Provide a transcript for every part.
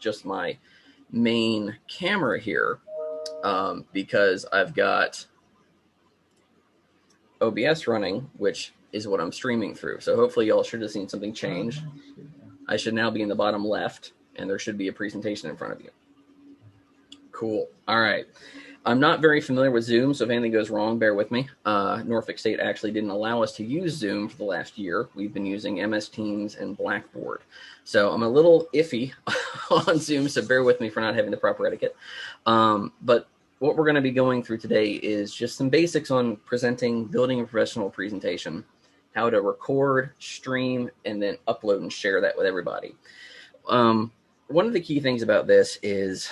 just my main camera here because I've got OBS running, which is what I'm streaming through. So hopefully y'all should have seen something change. I should now be in the bottom left, and there should be a presentation in front of you. Cool. All right. I'm not very familiar with Zoom, so if anything goes wrong, bear with me. Norfolk State actually didn't allow us to use Zoom for the last year. We've been using MS Teams and Blackboard. So I'm a little iffy on Zoom, so bear with me for not having the proper etiquette. But what we're going to be going through today is just some basics on presenting, building a professional presentation, how to record, stream, and then upload and share that with everybody. One of the key things about this is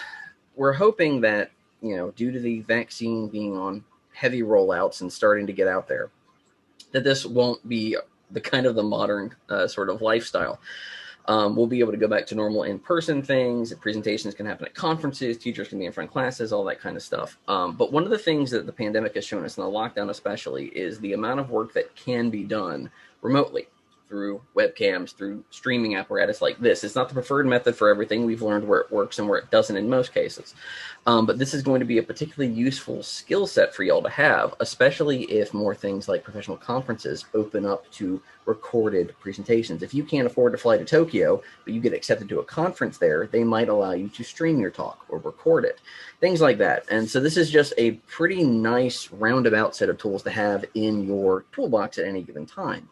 we're hoping that, you know, due to the vaccine being on heavy rollouts and starting to get out there, that this won't be the kind of the modern sort of lifestyle. We'll be able to go back to normal in-person things. Presentations can happen at conferences. Teachers can be in front of classes, all that kind of stuff. But one of the things that the pandemic has shown us, and the lockdown especially, is the amount of work that can be done remotely through webcams, through streaming apparatus like this. It's not the preferred method for everything. We've learned where it works and where it doesn't in most cases. But this is going to be a particularly useful skill set for y'all to have, especially if more things like professional conferences open up to recorded presentations. If you can't afford to fly to Tokyo, but you get accepted to a conference there, they might allow you to stream your talk or record it, things like that. And so this is just a pretty nice roundabout set of tools to have in your toolbox at any given time.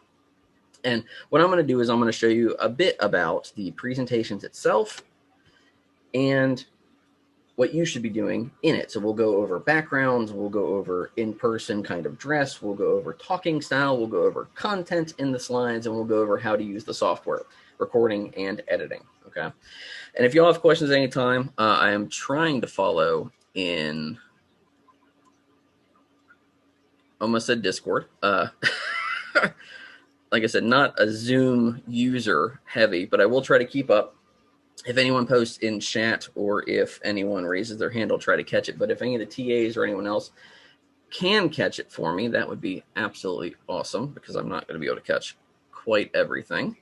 And what I'm going to do is I'm going to show you a bit about the presentations itself and what you should be doing in it. So we'll go over backgrounds, we'll go over in-person kind of dress, we'll go over talking style, we'll go over content in the slides, and we'll go over how to use the software, recording and editing, okay? And if you all have questions at any time, I am trying to follow in, almost said Discord. Like I said, not a Zoom user heavy, but I will try to keep up. If anyone posts in chat or if anyone raises their hand, I'll try to catch it. But if any of the TAs or anyone else can catch it for me, that would be absolutely awesome, because I'm not going to be able to catch quite everything.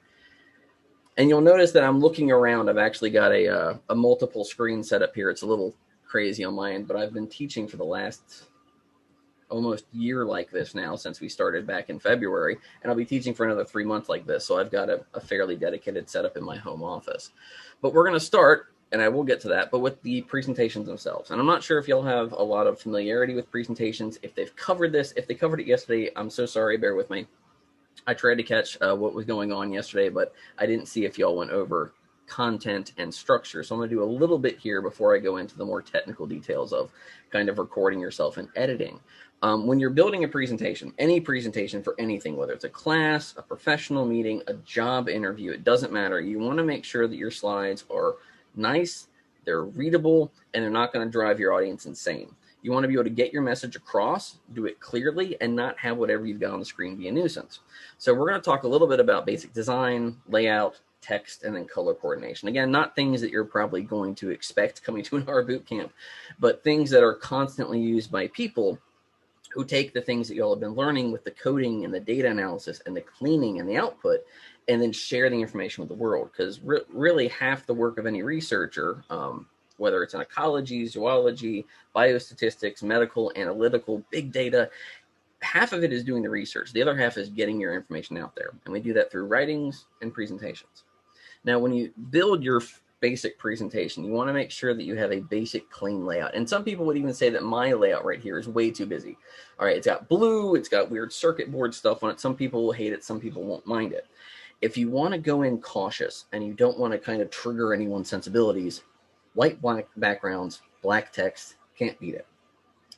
And you'll notice that I'm looking around. I've actually got a multiple screen setup here. It's a little crazy on my end, but I've been teaching for the last almost year like this now, since we started back in February, and I'll be teaching for another 3 months like this. So I've got a fairly dedicated setup in my home office. But we're going to start, and I will get to that, but with the presentations themselves. And I'm not sure if y'all have a lot of familiarity with presentations, if they've covered this. If they covered it yesterday, I'm so sorry, bear with me. I tried to catch what was going on yesterday, but I didn't see if y'all went over content and structure. So I'm going to do a little bit here before I go into the more technical details of kind of recording yourself and editing. When you're building a presentation, any presentation for anything, whether it's a class, a professional meeting, a job interview, it doesn't matter. You want to make sure that your slides are nice, they're readable, and they're not going to drive your audience insane. You want to be able to get your message across, do it clearly, and not have whatever you've got on the screen be a nuisance. So we're going to talk a little bit about basic design, layout, text, and then color coordination. Again, not things that you're probably going to expect coming to an R boot camp, but things that are constantly used by people who take the things that y'all have been learning with the coding and the data analysis and the cleaning and the output, and then share the information with the world. Because really half the work of any researcher, whether it's in ecology, zoology, biostatistics, medical, analytical, big data, half of it is doing the research. The other half is getting your information out there. And we do that through writings and presentations. Now, when you build your basic presentation, you want to make sure that you have a basic clean layout. And some people would even say that my layout right here is way too busy. All right, it's got blue, it's got weird circuit board stuff on it. Some people will hate it, some people won't mind it. If you want to go in cautious and you don't want to kind of trigger anyone's sensibilities, white, black backgrounds, black text, can't beat it.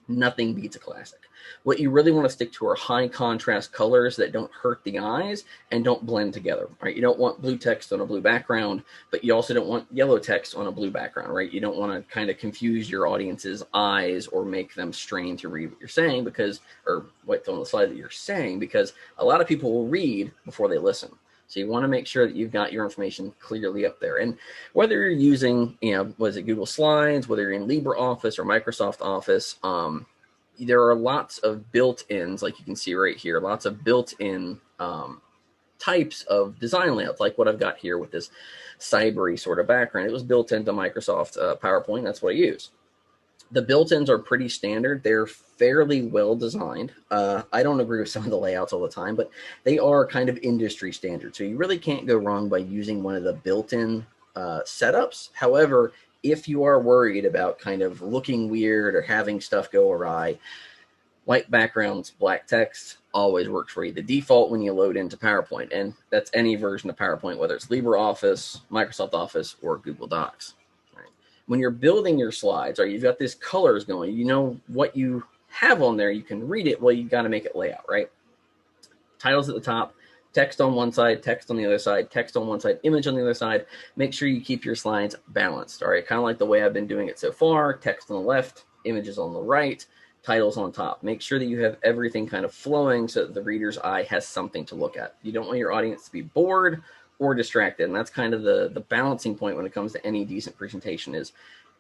Nothing beats a classic. What you really want to stick to are high contrast colors that don't hurt the eyes and don't blend together, right? You don't want blue text on a blue background, but you also don't want yellow text on a blue background, right? You don't want to kind of confuse your audience's eyes or make them strain to read what you're saying because, or what's on the slide that you're saying, because a lot of people will read before they listen. So you want to make sure that you've got your information clearly up there. And whether you're using, was it Google Slides, whether you're in LibreOffice or Microsoft Office, there are lots of built-ins, like you can see right here, lots of built-in types of design layouts, like what I've got here with this cybery sort of background. It was built into Microsoft PowerPoint. That's what I use. The built-ins are pretty standard. They're fairly well designed. I don't agree with some of the layouts all the time, but they are kind of industry standard. So you really can't go wrong by using one of the built-in setups. However, if you are worried about kind of looking weird or having stuff go awry, white backgrounds, black text always works for you. The default when you load into PowerPoint, and that's any version of PowerPoint, whether it's LibreOffice, Microsoft Office, or Google Docs. When you're building your slides, or you've got these colors going, you know what you have on there, you can read it. Well, you got to make it lay out, right? Titles at the top, text on one side, text on the other side, text on one side, image on the other side. Make sure you keep your slides balanced, all right? Kind of like the way I've been doing it so far. Text on the left, images on the right, titles on top. Make sure that you have everything kind of flowing so that the reader's eye has something to look at. You don't want your audience to be bored or distracted. And that's kind of the balancing point when it comes to any decent presentation, is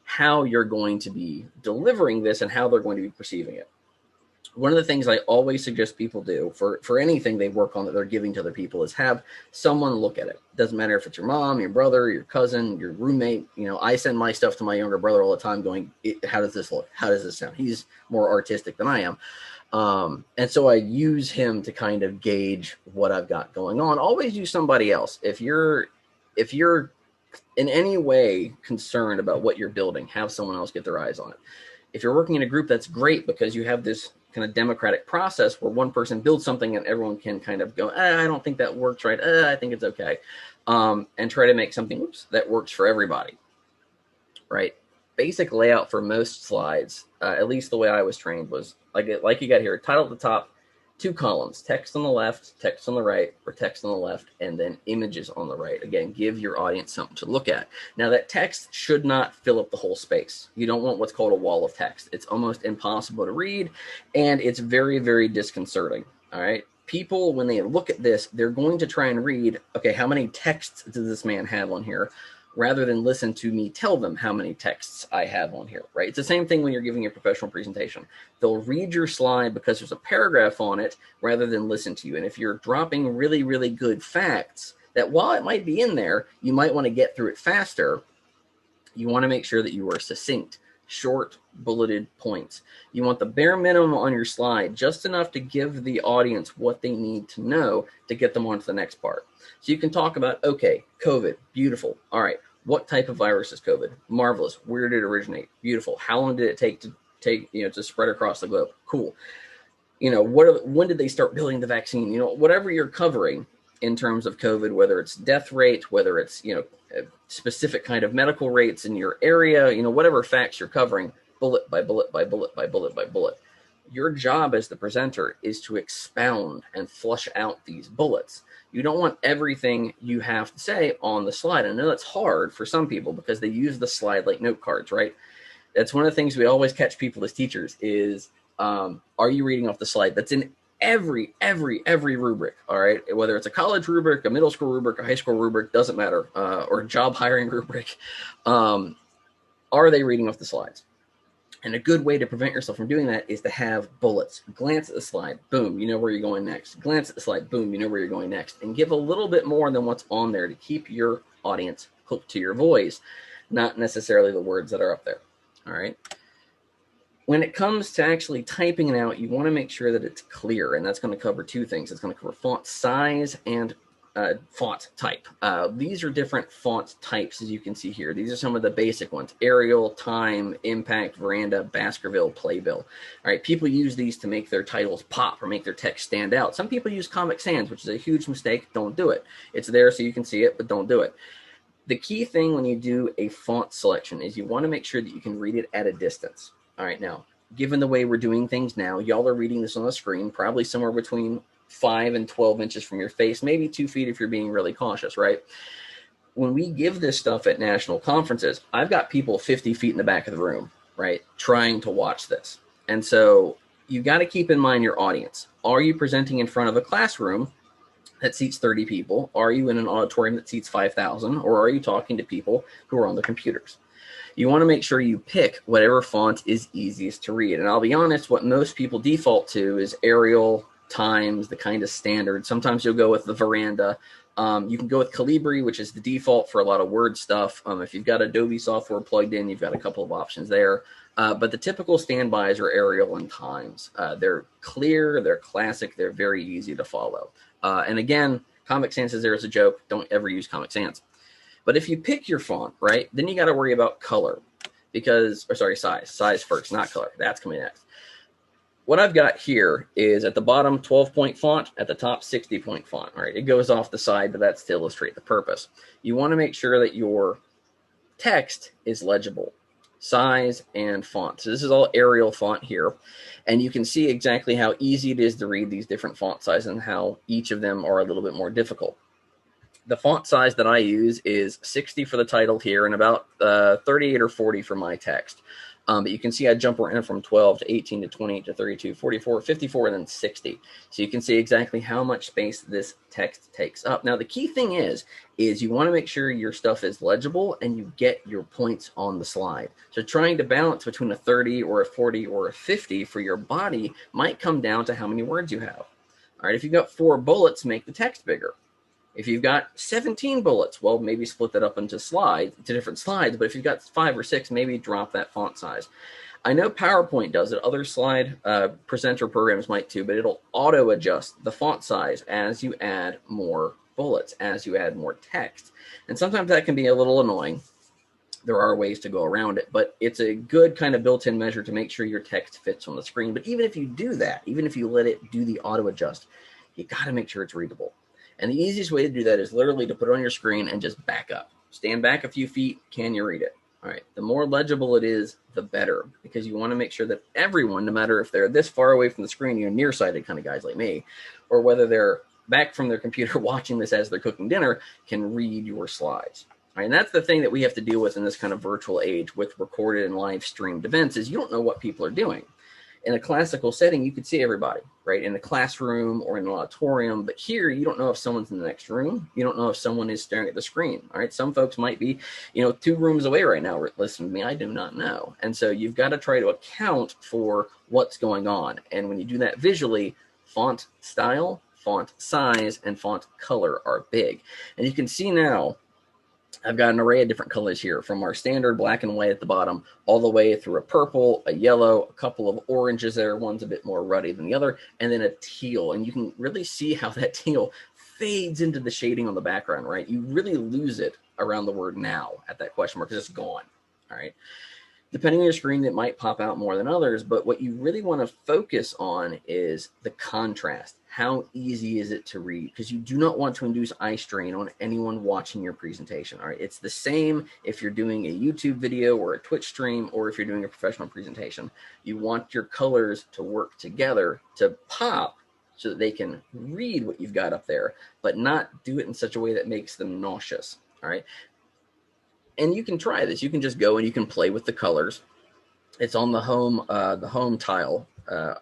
how you're going to be delivering this and how they're going to be perceiving it. One of the things I always suggest people do for anything they work on that they're giving to other people is have someone look at it. Doesn't matter if it's your mom, your brother, your cousin, your roommate. You know, I send my stuff to my younger brother all the time going, how does this look? How does this sound? He's more artistic than I am. And so I use him to kind of gauge what I've got going on. Always use somebody else. If you're in any way concerned about what you're building, have someone else get their eyes on it. If you're working in a group, that's great because you have this kind of democratic process where one person builds something and everyone can kind of go, I don't think that works right. I think it's okay. And try to make something that works for everybody, right? Basic layout for most slides, at least the way I was trained, was like you got here, title at the top, 2 columns, text on the left, text on the right, or text on the left, and then images on the right. Again, give your audience something to look at. Now, that text should not fill up the whole space. You don't want what's called a wall of text. It's almost impossible to read, and it's very, very disconcerting, all right? People, when they look at this, they're going to try and read, okay, how many texts does this man have on here, rather than listen to me tell them how many texts I have on here, right? It's the same thing when you're giving a professional presentation. They'll read your slide because there's a paragraph on it rather than listen to you. And if you're dropping really, really good facts, that while it might be in there, you might want to get through it faster. You want to make sure that you are succinct, short, bulleted points. You want the bare minimum on your slide, just enough to give the audience what they need to know to get them on to the next part. So you can talk about, okay, COVID, beautiful. All right, what type of virus is COVID? Marvelous. Where did it originate? Beautiful. How long did it take to spread across the globe? Cool. When did they start building the vaccine? Whatever you're covering in terms of COVID, whether it's death rate, whether it's, specific kind of medical rates in your area, whatever facts you're covering, bullet by bullet by bullet by bullet by bullet. Your job as the presenter is to expound and flush out these bullets. You don't want everything you have to say on the slide. I know that's hard for some people because they use the slide like note cards, right? That's one of the things we always catch people as teachers is, are you reading off the slide? That's in every rubric, all right? Whether it's a college rubric, a middle school rubric, a high school rubric, doesn't matter, or a job hiring rubric. Are they reading off the slides? And a good way to prevent yourself from doing that is to have bullets. Glance at the slide, boom, you know where you're going next. Glance at the slide, boom, you know where you're going next. And give a little bit more than what's on there to keep your audience hooked to your voice, not necessarily the words that are up there, all right? When it comes to actually typing it out, you want to make sure that it's clear, and that's going to cover 2 things. It's going to cover font size and font type. These are different font types, as you can see here. These are some of the basic ones: Arial, Time, Impact, Veranda, Baskerville, Playbill. All right, people use these to make their titles pop or make their text stand out. Some people use Comic Sans, which is a huge mistake. Don't do it. It's there so you can see it, but don't do it. The key thing when you do a font selection is you want to make sure that you can read it at a distance. All right, now, given the way we're doing things now, y'all are reading this on the screen, probably somewhere between 5 and 12 inches from your face, maybe 2 feet if you're being really cautious, right? When we give this stuff at national conferences, I've got people 50 feet in the back of the room, right, trying to watch this. And so you've got to keep in mind your audience. Are you presenting in front of a classroom that seats 30 people? Are you in an auditorium that seats 5,000? Or are you talking to people who are on their computers? You want to make sure you pick whatever font is easiest to read. And I'll be honest, what most people default to is Arial, Times, the kind of standard. Sometimes you'll go with the Veranda. You can go with Calibri, which is the default for a lot of Word stuff. If you've got Adobe software plugged in, you've got a couple of options there. But the typical standbys are Arial and Times. They're clear, they're classic, they're very easy to follow. And again, Comic Sans is there as a joke. Don't ever use Comic Sans. But if you pick your font, right, then you got to worry about color size first, not color. That's coming next. What I've got here is at the bottom 12-point font, at the top 60-point font. All right, it goes off the side, but that's to illustrate the purpose. You want to make sure that your text is legible, size and font. So this is all Arial font here, and you can see exactly how easy it is to read these different font sizes and how each of them are a little bit more difficult. The font size that I use is 60 for the title here and about 38 or 40 for my text. But you can see I jump around from 12 to 18 to 28 to 32, 44, 54, and then 60. So you can see exactly how much space this text takes up. Now, the key thing is you want to make sure your stuff is legible and you get your points on the slide. So trying to balance between a 30 or a 40 or a 50 for your body might come down to how many words you have. All right, if you've got 4 bullets, make the text bigger. If you've got 17 bullets, well, maybe split that up into different slides. But if you've got 5 or 6, maybe drop that font size. I know PowerPoint does it. Other slide presenter programs might too, but it'll auto adjust the font size as you add more bullets, as you add more text. And sometimes that can be a little annoying. There are ways to go around it, but it's a good kind of built-in measure to make sure your text fits on the screen. But even if you do that, even if you let it do the auto adjust, you got to make sure it's readable. And the easiest way to do that is literally to put it on your screen and just back up. Stand back a few feet. Can you read it? All right. The more legible it is, the better, because you want to make sure that everyone, no matter if they're this far away from the screen, you're nearsighted kind of guys like me, or whether they're back from their computer watching this as they're cooking dinner, can read your slides. All right, and that's the thing that we have to deal with in this kind of virtual age with recorded and live streamed events is you don't know what people are doing. In a classical setting, you could see everybody, right, in a classroom or in an auditorium. But here, you don't know if someone's in the next room. You don't know if someone is staring at the screen. All right, some folks might be, 2 rooms away right now listening to me. I do not know. And so you've got to try to account for what's going on. And when you do that visually, font style, font size, and font color are big. And you can see now, I've got an array of different colors here, from our standard black and white at the bottom all the way through a purple, a yellow, a couple of oranges there. One's a bit more ruddy than the other, and then a teal. And you can really see how that teal fades into the shading on the background, right? You really lose it around the word now at that question mark because it's gone, all right? Depending on your screen, it might pop out more than others, but what you really want to focus on is the contrast. How easy is it to read? Because you do not want to induce eye strain on anyone watching your presentation. All right, it's the same if you're doing a YouTube video or a Twitch stream, or if you're doing a professional presentation. You want your colors to work together to pop so that they can read what you've got up there, but not do it in such a way that makes them nauseous. All right. And you can try this. You can just go and you can play with the colors. It's on the home tile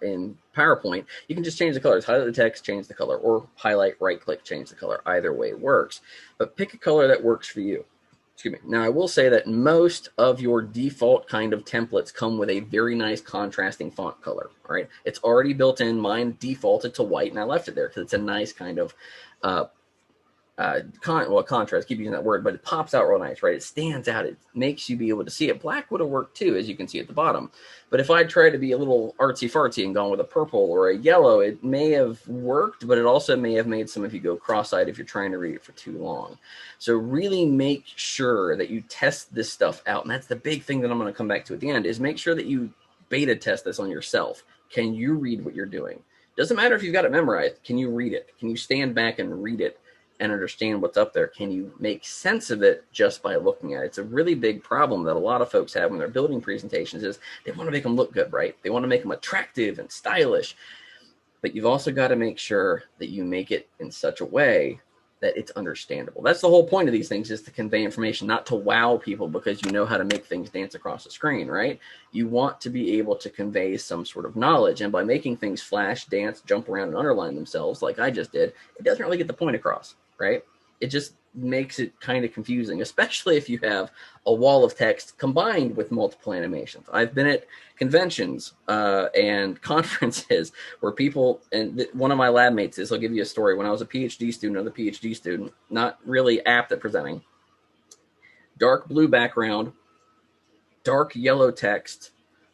in PowerPoint. You can just change the colors, highlight the text, change the color, or highlight, right-click, change the color. Either way works. But pick a color that works for you. Excuse me. Now, I will say that most of your default kind of templates come with a very nice contrasting font color. All right, it's already built in. Mine defaulted to white, and I left it there because it's a nice kind of contrast, keep using that word, but it pops out real nice, right? It stands out. It makes you be able to see it. Black would have worked too, as you can see at the bottom. But if I tried to be a little artsy-fartsy and gone with a purple or a yellow, it may have worked, but it also may have made some of you go cross-eyed if you're trying to read it for too long. So really make sure that you test this stuff out. And that's the big thing that I'm going to come back to at the end, is make sure that you beta test this on yourself. Can you read what you're doing? Doesn't matter if you've got it memorized. Can you read it? Can you stand back and read it and understand what's up there? Can you make sense of it just by looking at it? It's a really big problem that a lot of folks have when they're building presentations, is they want to make them look good, right? They want to make them attractive and stylish, but you've also got to make sure that you make it in such a way that it's understandable. That's the whole point of these things, is to convey information, not to wow people because you know how to make things dance across the screen, right? You want to be able to convey some sort of knowledge, and by making things flash, dance, jump around, and underline themselves like I just did, it doesn't really get the point across, right? It just makes it kind of confusing, especially if you have a wall of text combined with multiple animations. I've been at conventions and conferences where people, and one of my lab mates is, I'll give you a story. When I was a PhD student, another PhD student, not really apt at presenting, dark blue background, dark yellow text,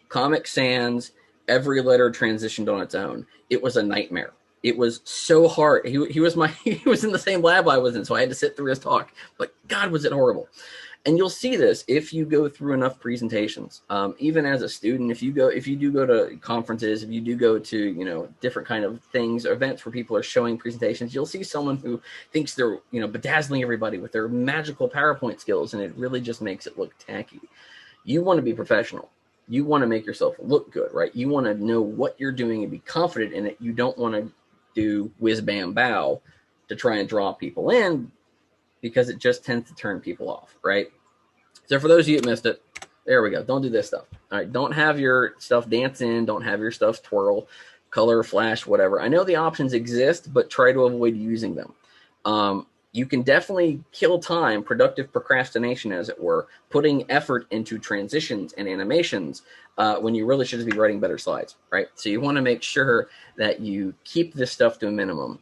Comic Sans, every letter transitioned on its own. It was a nightmare. It was so hard. He was he was in the same lab I was in, so I had to sit through his talk. But God, was it horrible. And you'll see this if you go through enough presentations. Even as a student, if you do go to conferences, if you do go to different kind of things, events where people are showing presentations, you'll see someone who thinks they're bedazzling everybody with their magical PowerPoint skills, and it really just makes it look tacky. You want to be professional. You want to make yourself look good, right? You want to know what you're doing and be confident in it. You don't want to do whiz bam bow to try and draw people in, because it just tends to turn people off, right? So for those of you that missed it, there we go. Don't do this stuff. All right, don't have your stuff dance in. Don't have your stuff twirl, color, flash, whatever. I know the options exist, but try to avoid using them. You can definitely kill time, productive procrastination, as it were, putting effort into transitions and animations when you really should just be writing better slides, right? So you want to make sure that you keep this stuff to a minimum.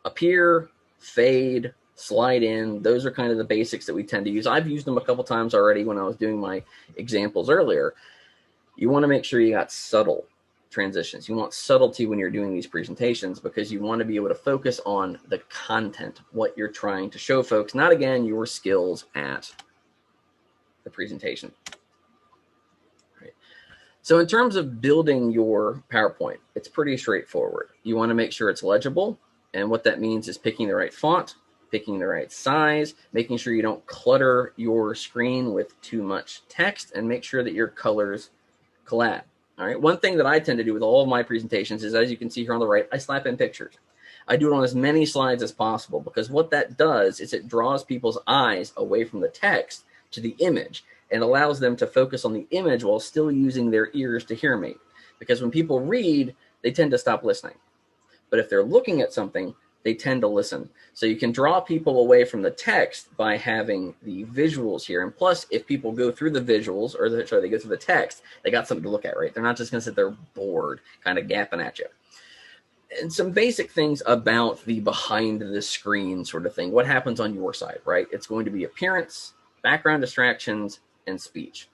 Appear, fade, slide in. Those are kind of the basics that we tend to use. I've used them a couple times already when I was doing my examples earlier. You want to make sure you got subtle transitions. You want subtlety when you're doing these presentations, because you want to be able to focus on the content, what you're trying to show folks, not again your skills at the presentation. Right. So in terms of building your PowerPoint, it's pretty straightforward. You want to make sure it's legible, and what that means is picking the right font, picking the right size, making sure you don't clutter your screen with too much text, and make sure that your colors collab. All right. One thing that I tend to do with all of my presentations is, as you can see here on the right, I slap in pictures. I do it on as many slides as possible, because what that does is it draws people's eyes away from the text to the image and allows them to focus on the image while still using their ears to hear me. Because when people read, they tend to stop listening. But if they're looking at something, they tend to listen. So you can draw people away from the text by having the visuals here. And plus, if people go through the visuals, or sorry, they go through the text, they got something to look at, right? They're not just going to sit there bored, kind of gapping at you. And some basic things about the behind the screen sort of thing. What happens on your side, right? It's going to be appearance, background distractions, and speech.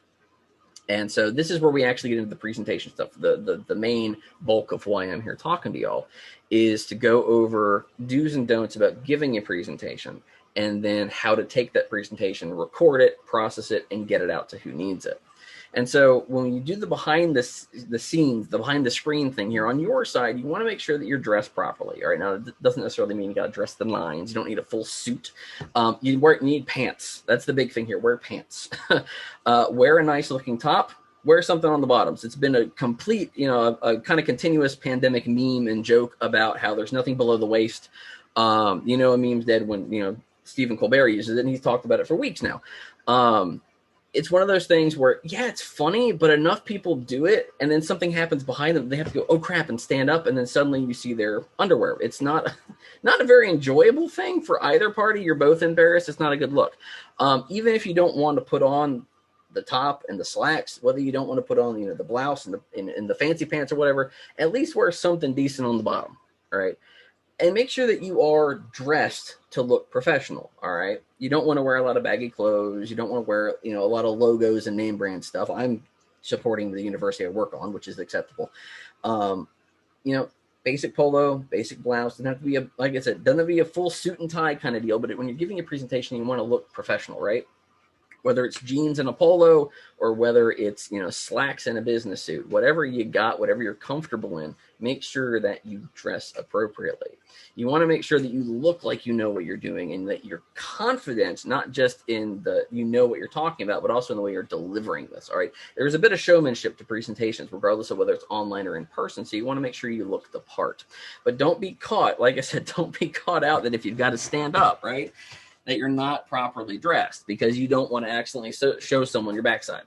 And so this is where we actually get into the presentation stuff. The main bulk of why I'm here talking to y'all is to go over do's and don'ts about giving a presentation, and then how to take that presentation, record it, process it, and get it out to who needs it. And so when you do the behind the scenes, the behind the screen thing here on your side, you want to make sure that you're dressed properly. All right. Now, it doesn't necessarily mean you got to dress the lines. You don't need a full suit. You need pants. That's the big thing here. Wear pants. Wear a nice looking top. Wear something on the bottoms. It's been a complete, a kind of continuous pandemic meme and joke about how there's nothing below the waist. A meme's dead when, Stephen Colbert uses it, and he's talked about it for weeks now. It's one of those things where, yeah, it's funny, but enough people do it, and then something happens behind them. They have to go, oh crap, and stand up, and then suddenly you see their underwear. It's not a very enjoyable thing for either party. You're both embarrassed. It's not a good look. Even if you don't want to put on the top and the slacks, whether you don't want to put on the blouse and the fancy pants or whatever, at least wear something decent on the bottom. All right. And make sure that you are dressed to look professional, all right? You don't want to wear a lot of baggy clothes. You don't want to wear, a lot of logos and name brand stuff. I'm supporting the university I work on, which is acceptable. Basic polo, basic blouse. Doesn't have to be like I said, doesn't have to be a full suit and tie kind of deal, but when you're giving a presentation, you want to look professional, right? Whether it's jeans and a polo, or whether it's, slacks and a business suit, whatever you got, whatever you're comfortable in, make sure that you dress appropriately. You want to make sure that you look like you know what you're doing, and that you're confident, not just in what you're talking about, but also in the way you're delivering this. All right. There's a bit of showmanship to presentations, regardless of whether it's online or in person. So you want to make sure you look the part, but don't be caught. Like I said, don't be caught out that if you've got to stand up, right, that you're not properly dressed, because you don't want to accidentally show someone your backside.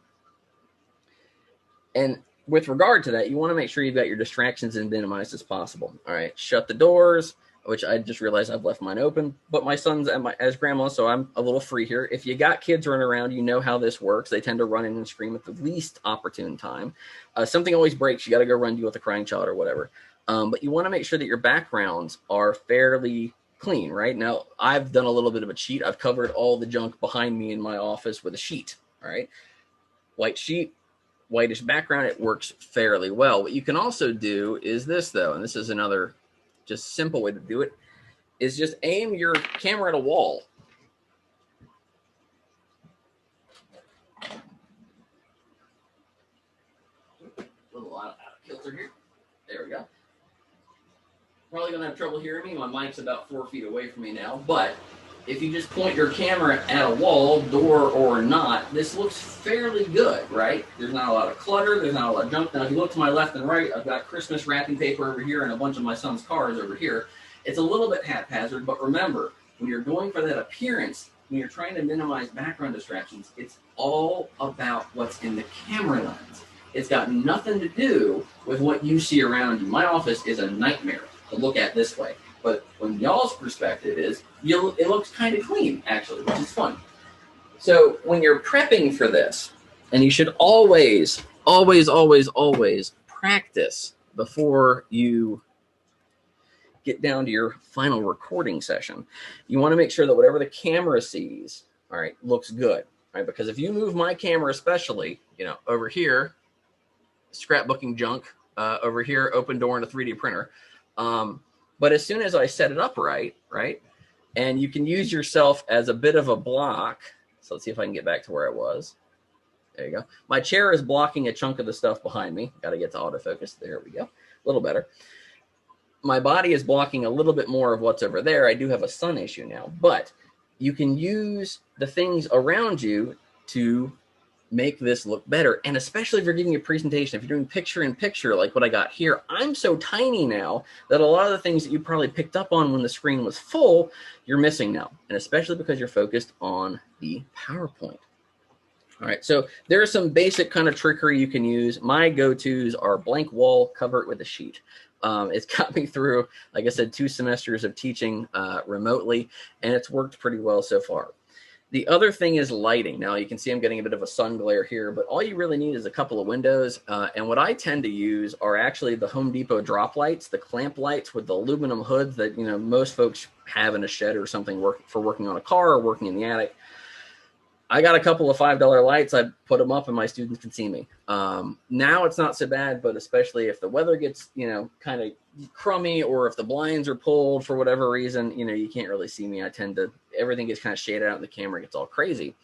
And with regard to that, you want to make sure you've got your distractions as minimized as possible. All right. Shut the doors. which I just realized I've left mine open, but my son's as grandma, so I'm a little free here. If you got kids running around, you know how this works. They tend to run in and scream at the least opportune time. Something always breaks. You got to go run deal with a crying child or whatever. But you want to make sure that your backgrounds are fairly clean, right? Now, I've done a little bit of a cheat. I've covered all the junk behind me in my office with a sheet, all right? White sheet, whitish background, it works fairly well. What you can also do is this, though, and this is another just simple way to do it, is just aim your camera at a wall. A little out of kilter here. There we go. Probably going to have trouble hearing me. My mic's about 4 feet away from me now. But if you just point your camera at a wall, door or not, this looks fairly good, right? There's not a lot of clutter. There's not a lot of junk. Now, if you look to my left and right, I've got Christmas wrapping paper over here and a bunch of my son's cars over here. It's a little bit haphazard, but remember, when you're going for that appearance, when you're trying to minimize background distractions, it's all about what's in the camera lens. It's got nothing to do with what you see around you. My office is a nightmare to look at this way. But when y'all's perspective is, it looks kind of clean, actually, which is fun. So when you're prepping for this, and you should always, always, always, always practice before you get down to your final recording session, you want to make sure that whatever the camera sees, all right, looks good, right? Because if you move my camera, especially, over here, scrapbooking junk, over here, open door and a 3D printer. But as soon as I set it up right, and you can use yourself as a bit of a block. So let's see if I can get back to where I was. There you go. My chair is blocking a chunk of the stuff behind me. Got to get to autofocus. There we go. A little better. My body is blocking a little bit more of what's over there. I do have a sun issue now, but you can use the things around you to make this look better. And especially if you're giving a presentation, if you're doing picture in picture like what I got here, I'm so tiny now that a lot of the things that you probably picked up on when the screen was full, you're missing now. And especially because you're focused on the PowerPoint. All right, so there are some basic kind of trickery you can use. My go-tos are blank wall, cover it with a sheet. It's got me through, like I said, 2 semesters of teaching remotely, and it's worked pretty well so far. The other thing is lighting. Now you can see I'm getting a bit of a sun glare here, but all you really need is a couple of windows. And what I tend to use are actually the Home Depot drop lights, the clamp lights with the aluminum hoods that most folks have in a shed or something for working on a car or working in the attic. I got a couple of $5 lights. I put them up and my students can see me. Now it's not so bad, but especially if the weather gets, kind of crummy, or if the blinds are pulled for whatever reason, you can't really see me. Everything gets kind of shaded out and the camera gets all crazy.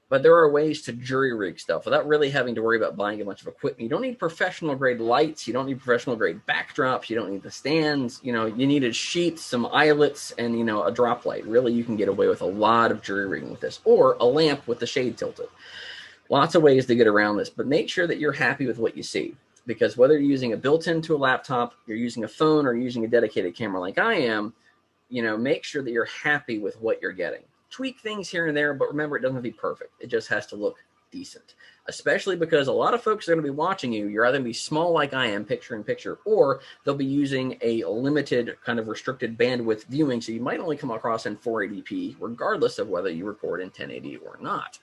But there are ways to jury rig stuff without really having to worry about buying a bunch of equipment. You don't need professional grade lights. You don't need professional grade backdrops. You don't need the stands. You needed sheets, some eyelets, and, a drop light. Really, you can get away with a lot of jury rigging with this, or a lamp with the shade tilted. Lots of ways to get around this, but make sure that you're happy with what you see. Because whether you're using a built-in to a laptop, you're using a phone, or using a dedicated camera like I am, make sure that you're happy with what you're getting. Tweak things here and there, but remember, it doesn't have to be perfect. It just has to look decent, especially because a lot of folks are going to be watching you. You're either going to be small like I am, picture in picture, or they'll be using a limited kind of restricted bandwidth viewing, so you might only come across in 480p, regardless of whether you record in 1080 or not.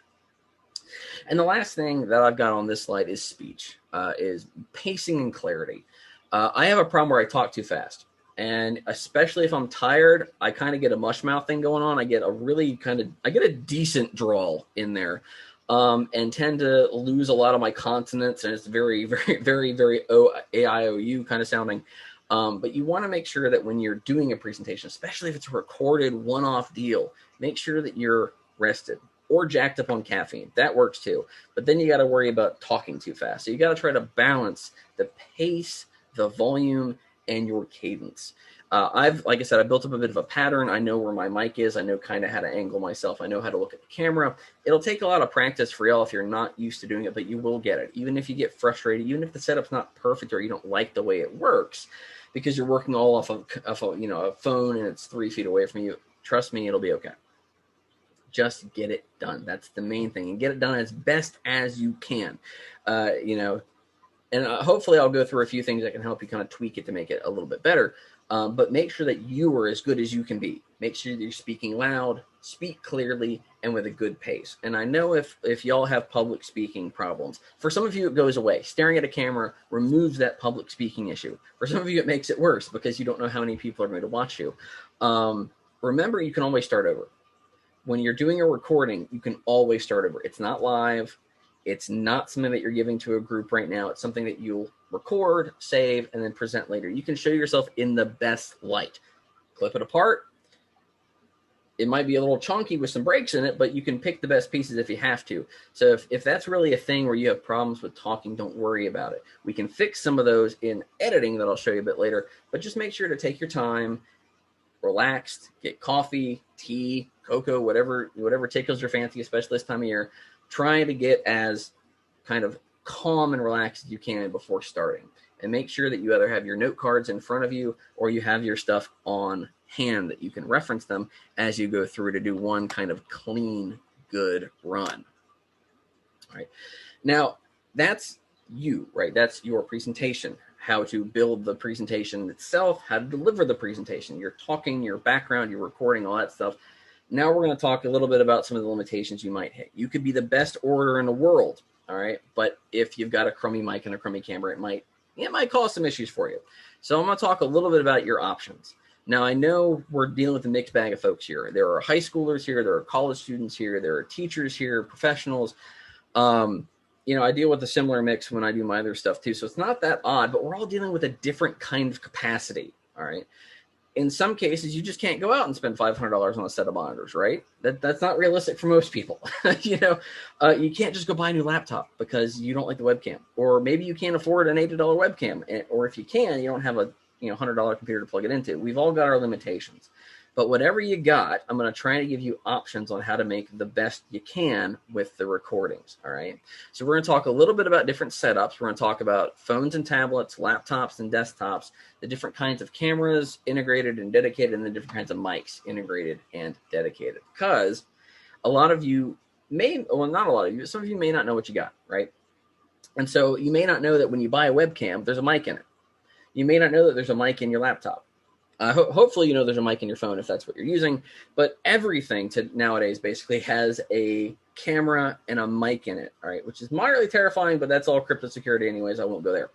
And the last thing that I've got on this slide is speech, is pacing and clarity. I have a problem where I talk too fast. And especially if I'm tired, I kind of get a mush mouth thing going on. I get a decent drawl in there, and tend to lose a lot of my consonants. And it's very, very, very, very A-I-O-U kind of sounding. But you want to make sure that when you're doing a presentation, especially if it's a recorded one-off deal, make sure that you're rested or jacked up on caffeine. That works too. But then you got to worry about talking too fast. So you got to try to balance the pace, the volume, and your cadence. Like I said, I built up a bit of a pattern. I know where my mic is. I know kind of how to angle myself. I know how to look at the camera. It'll take a lot of practice for y'all if you're not used to doing it, but you will get it. Even if you get frustrated, even if the setup's not perfect or you don't like the way it works, because you're working all off of a phone and it's 3 feet away from you, trust me, it'll be okay. Just get it done. That's the main thing. And get it done as best as you can. And hopefully I'll go through a few things that can help you kind of tweak it to make it a little bit better. but make sure that you are as good as you can be. Make sure that you're speaking loud, speak clearly, and with a good pace. And I know if y'all have public speaking problems, for some of you it goes away. Staring at a camera removes that public speaking issue. For some of you it makes it worse because you don't know how many people are going to watch you. Remember, you can always start over. When you're doing a recording, you can always start over. It's not live. It's not something that you're giving to a group right now. It's something that you'll record, save, and then present later. You can show yourself in the best light. Clip it apart. It might be a little chunky with some breaks in it, but you can pick the best pieces if you have to. So if that's really a thing where you have problems with talking, don't worry about it. We can fix some of those in editing that I'll show you a bit later, but just make sure to take your time, relaxed, get coffee, tea, cocoa, whatever tickles your fancy, especially this time of year. Try to get as kind of calm and relaxed as you can before starting. And make sure that you either have your note cards in front of you or you have your stuff on hand that you can reference them as you go through to do one kind of clean, good run. All right. Now, that's you, right? That's your presentation. How to build the presentation itself, how to deliver the presentation. You're talking, your background, you're recording, all that stuff. Now we're going to talk a little bit about some of the limitations you might hit. You could be the best orator in the world, all right? But if you've got a crummy mic and a crummy camera, it might cause some issues for you. So I'm going to talk a little bit about your options. Now, I know we're dealing with a mixed bag of folks here. There are high schoolers here, there are college students here, there are teachers here, professionals. I deal with a similar mix when I do my other stuff too. So it's not that odd, but we're all dealing with a different kind of capacity. All right. In some cases, you just can't go out and spend $500 on a set of monitors, right? That's not realistic for most people. You can't just go buy a new laptop because you don't like the webcam, or maybe you can't afford an $80 webcam, or if you can, you don't have a $100 computer to plug it into. We've all got our limitations. But whatever you got, I'm going to try to give you options on how to make the best you can with the recordings, all right? So we're going to talk a little bit about different setups. We're going to talk about phones and tablets, laptops and desktops, the different kinds of cameras, integrated and dedicated, and the different kinds of mics, integrated and dedicated. Because a lot of you not a lot of you, some of you may not know what you got, right? And so you may not know that when you buy a webcam, there's a mic in it. You may not know that there's a mic in your laptop. Hopefully, there's a mic in your phone if that's what you're using, but everything nowadays basically has a camera and a mic in it, all right, which is moderately terrifying, but that's all crypto security anyways. I won't go there.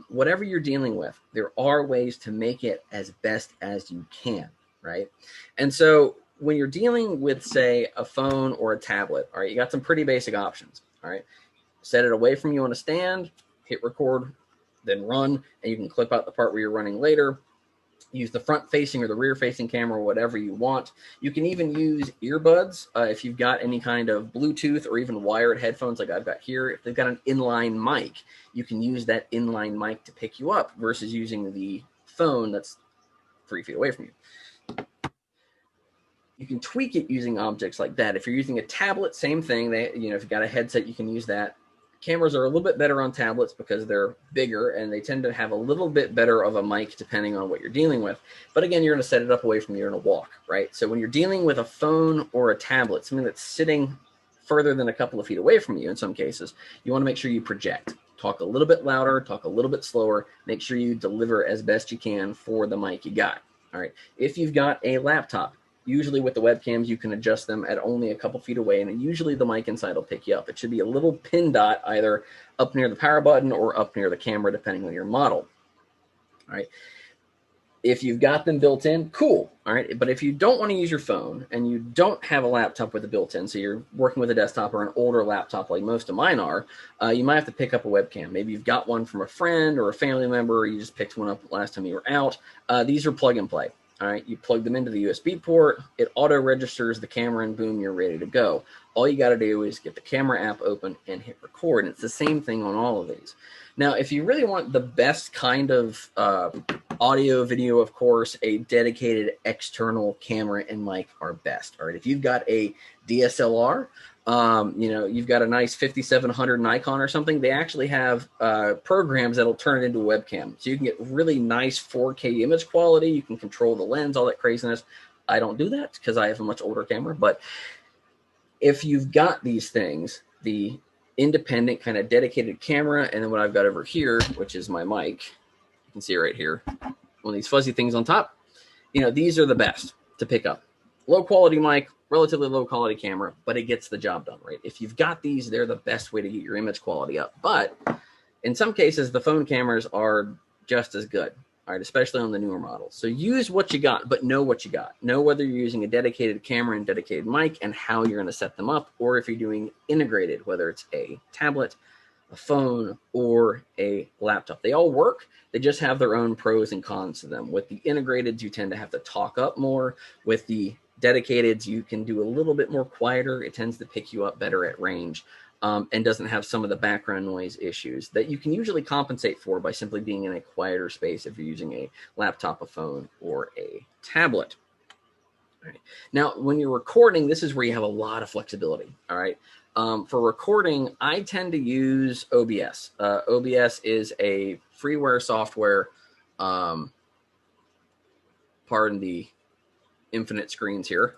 Whatever you're dealing with, there are ways to make it as best as you can, right? And so when you're dealing with, say, a phone or a tablet, all right, you got some pretty basic options, all right? Set it away from you on a stand, hit record, then run, and you can clip out the part where you're running later. Use the front-facing or the rear-facing camera, whatever you want. You can even use earbuds if you've got any kind of Bluetooth or even wired headphones like I've got here. If they've got an inline mic, you can use that inline mic to pick you up versus using the phone that's 3 feet away from you. You can tweak it using objects like that. If you're using a tablet, same thing. If you've got a headset, you can use that. Cameras are a little bit better on tablets because they're bigger and they tend to have a little bit better of a mic depending on what you're dealing with. But again, you're going to set it up away from you. You're going to walk, right? So when you're dealing with a phone or a tablet, something that's sitting further than a couple of feet away from you in some cases, you want to make sure you project. Talk a little bit louder, talk a little bit slower. Make sure you deliver as best you can for the mic you got, all right? If you've got a laptop, usually with the webcams, you can adjust them at only a couple feet away, and usually the mic inside will pick you up. It should be a little pin dot either up near the power button or up near the camera, depending on your model. All right. If you've got them built in, cool. All right. But if you don't want to use your phone and you don't have a laptop with a built-in, so you're working with a desktop or an older laptop like most of mine are, you might have to pick up a webcam. Maybe you've got one from a friend or a family member, or you just picked one up last time you were out. These are plug and play. All right, you plug them into the USB port, it auto registers the camera, and boom, you're ready to go. All you got to do is get the camera app open and hit record. And it's the same thing on all of these. Now, if you really want the best kind of audio, video, of course, a dedicated external camera and mic are best. All right, if you've got a DSLR, you've got a nice 5700 Nikon or something, they actually have programs that'll turn it into a webcam. So you can get really nice 4K image quality. You can control the lens, all that craziness. I don't do that because I have a much older camera. But if you've got these things, the independent kind of dedicated camera, and then what I've got over here, which is my mic, you can see it right here. one of these fuzzy things on top. You know, these are the best to pick up. Low quality mic, relatively low quality camera, but it gets the job done, right? If you've got these, they're the best way to get your image quality up. But in some cases, the phone cameras are just as good, all right, especially on the newer models. So use what you got, but know what you got. Know whether you're using a dedicated camera and dedicated mic and how you're going to set them up, or if you're doing integrated, whether it's a tablet, a phone, or a laptop. They all work. They just have their own pros and cons to them. With the integrated, you tend to have to talk up more. With the dedicated, you can do a little bit more quieter. It tends to pick you up better at range, and doesn't have some of the background noise issues that you can usually compensate for by simply being in a quieter space if you're using a laptop, a phone, or a tablet. All right. Now, when you're recording, this is where you have a lot of flexibility. All right. For recording, I tend to use OBS. OBS is a freeware software. Pardon the infinite screens here.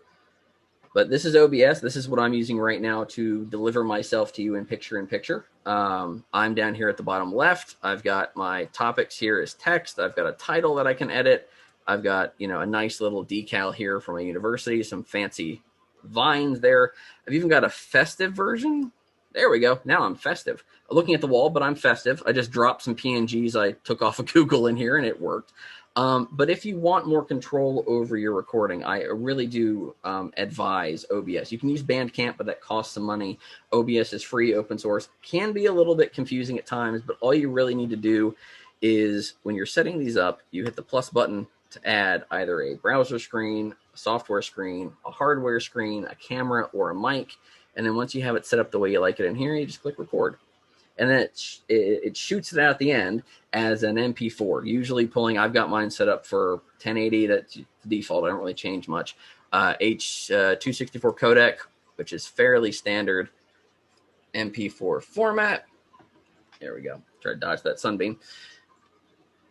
But this is OBS. This is what I'm using right now to deliver myself to you in picture-in-picture. I'm down here at the bottom left. I've got my topics here as text. I've got a title that I can edit. I've got, you know, a nice little decal here from a university, some fancy vines there. I've even got a festive version. There we go. Now I'm festive. I'm looking at the wall, but I'm festive. I just dropped some PNGs I took off of Google in here, and it worked. But if you want more control over your recording, I really do advise OBS. You can use Bandcamp, but that costs some money. OBS is free, open source. Can be a little bit confusing at times, but all you really need to do is when you're setting these up, you hit the plus button to add either a browser screen, a software screen, a hardware screen, a camera, or a mic. And then once you have it set up the way you like it in here, you just click record. And then it shoots it out at the end as an MP4, usually pulling, I've got mine set up for 1080, that's the default, I don't really change much. H.264 codec, which is fairly standard MP4 format. There we go, try to dodge that sunbeam.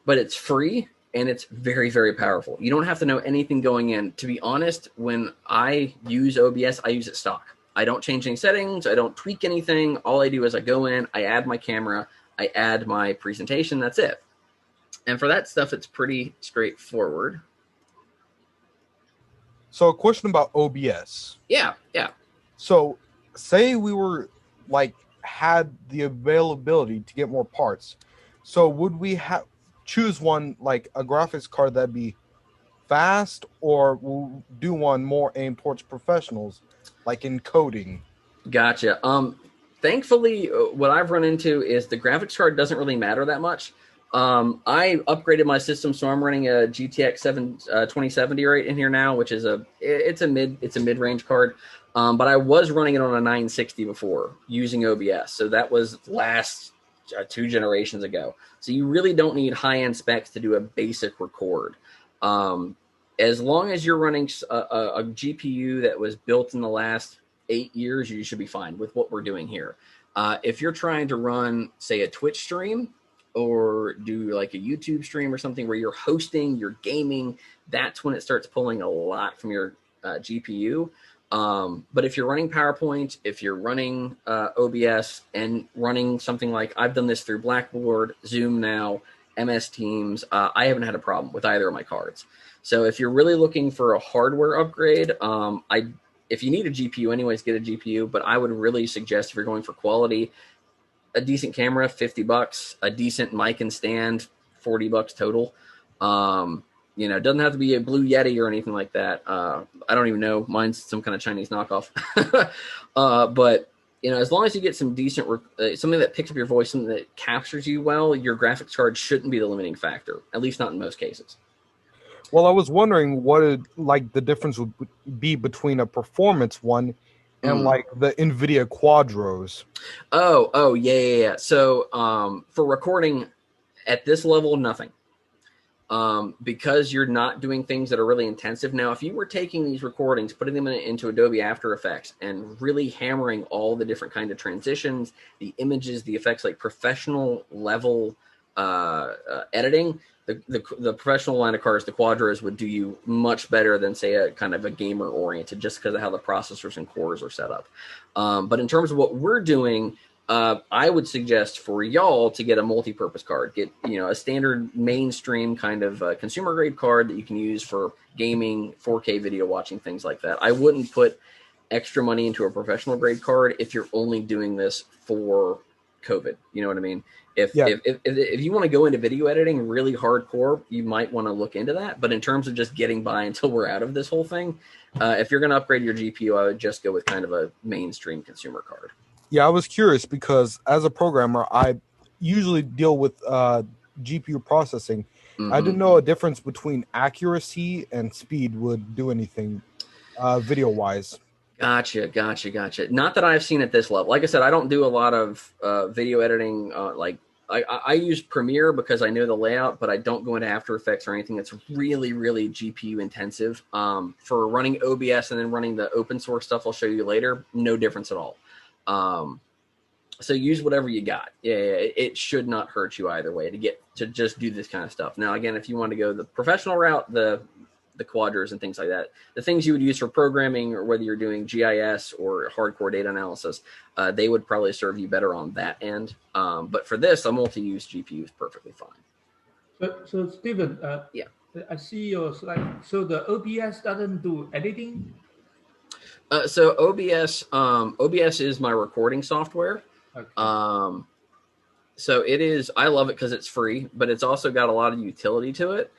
But it's free, and it's very, very powerful. You don't have to know anything going in. To be honest, when I use OBS, I use it stock. I don't change any settings. I don't tweak anything. All I do is I go in, I add my camera, I add my presentation. That's it. And for that stuff, it's pretty straightforward. So a question about OBS. Yeah. So say we were had the availability to get more parts. So would we choose one like a graphics card that'd be fast, or we'll do one more aimed towards professionals, like in coding? Gotcha. Thankfully, what I've run into is the graphics card doesn't really matter that much. I upgraded my system, so I'm running a GTX 2070 right in here now, which is a mid-range card. But I was running it on a 960 before using OBS, so that was last 2 generations ago. So you really don't need high-end specs to do a basic record. As long as you're running a GPU that was built in the last 8 years, you should be fine with what we're doing here. If you're trying to run, say, a Twitch stream or do like a YouTube stream or something where you're hosting, you're gaming, that's when it starts pulling a lot from your GPU. But if you're running PowerPoint, if you're running OBS and running something like, I've done this through Blackboard, Zoom now, MS Teams, I haven't had a problem with either of my cards. So if you're really looking for a hardware upgrade, if you need a GPU anyways, get a GPU, but I would really suggest if you're going for quality, a decent camera, $50, a decent mic and stand, $40 total. It doesn't have to be a Blue Yeti or anything like that. I don't even know. Mine's some kind of Chinese knockoff. But, as long as you get some decent, something that picks up your voice, something that captures you well, your graphics card shouldn't be the limiting factor, at least not in most cases. Well, I was wondering what the difference would be between a performance one and the NVIDIA Quadros. Oh, yeah. So for recording at this level, nothing. Because you're not doing things that are really intensive. Now, if you were taking these recordings, putting them into Adobe After Effects and really hammering all the different kind of transitions, the images, the effects, like professional level editing, the professional line of cards, the Quadros, would do you much better than, say, a kind of a gamer oriented, just because of how the processors and cores are set up. But in terms of what we're doing, I would suggest for y'all to get a multi-purpose card. Get a standard mainstream kind of consumer grade card that you can use for gaming, 4K video watching, things like that. I wouldn't put extra money into a professional grade card if you're only doing this for COVID. You know what I mean? If you want to go into video editing really hardcore, you might want to look into that. But in terms of just getting by until we're out of this whole thing, if you're going to upgrade your GPU, I would just go with kind of a mainstream consumer card. Yeah, I was curious because as a programmer, I usually deal with GPU processing. Mm-hmm. I didn't know a difference between accuracy and speed would do anything video-wise. Gotcha. Not that I've seen at this level. Like I said, I don't do a lot of video editing. I use Premiere because I know the layout, but I don't go into After Effects or anything that's really, really GPU intensive. For running OBS and then running the open source stuff I'll show you later, no difference at all. So use whatever you got. Yeah, it should not hurt you either way to just do this kind of stuff. Now, again, if you want to go the professional route, the quadras and things like that, the things you would use for programming, or whether you're doing GIS or hardcore data analysis, they would probably serve you better on that end. But for this, a multi-use GPU is perfectly fine. So Stephen, yeah, I see your slide. So the OBS doesn't do editing? So OBS is my recording software. Okay. So it is, I love it because it's free, but it's also got a lot of utility to it.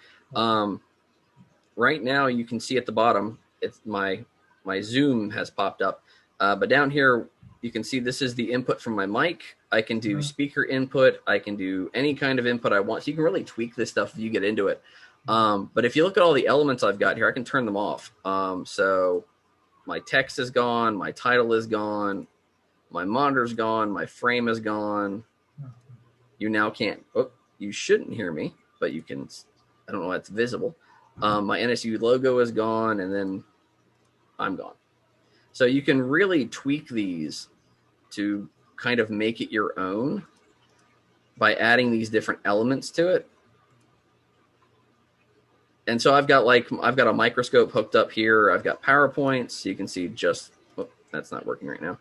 Right now you can see at the bottom, it's my Zoom has popped up. But down here, you can see this is the input from my mic. I can do speaker input. I can do any kind of input I want. So you can really tweak this stuff if you get into it. But if you look at all the elements I've got here, I can turn them off. So my text is gone. My title is gone. My monitor's gone. My frame is gone. You now can't. Oh, you shouldn't hear me, but you can. I don't know why it's visible. My NSU logo is gone, and then I'm gone. So you can really tweak these to kind of make it your own by adding these different elements to it. And so I've got a microscope hooked up here. I've got PowerPoints. So you can see just, that's not working right now.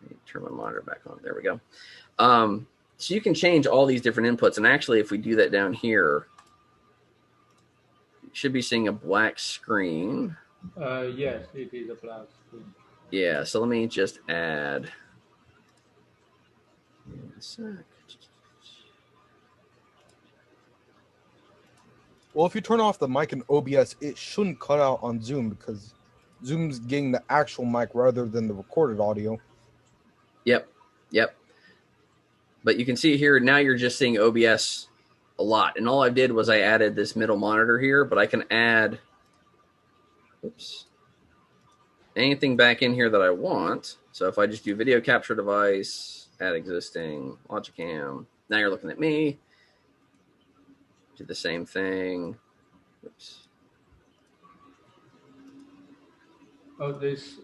Let me turn my monitor back on. There we go. So you can change all these different inputs. And actually, if we do that down here, you should be seeing a black screen. Yes, it is a black screen. Yeah, so let me just add a sec. Well, if you turn off the mic in OBS, it shouldn't cut out on Zoom because Zoom's getting the actual mic rather than the recorded audio. Yep. But you can see here, now you're just seeing OBS a lot. And all I did was I added this middle monitor here, but I can add anything back in here that I want. So if I just do video capture device, add existing, Logicam, now you're looking at me. Do the same thing. Oops. Oh, there's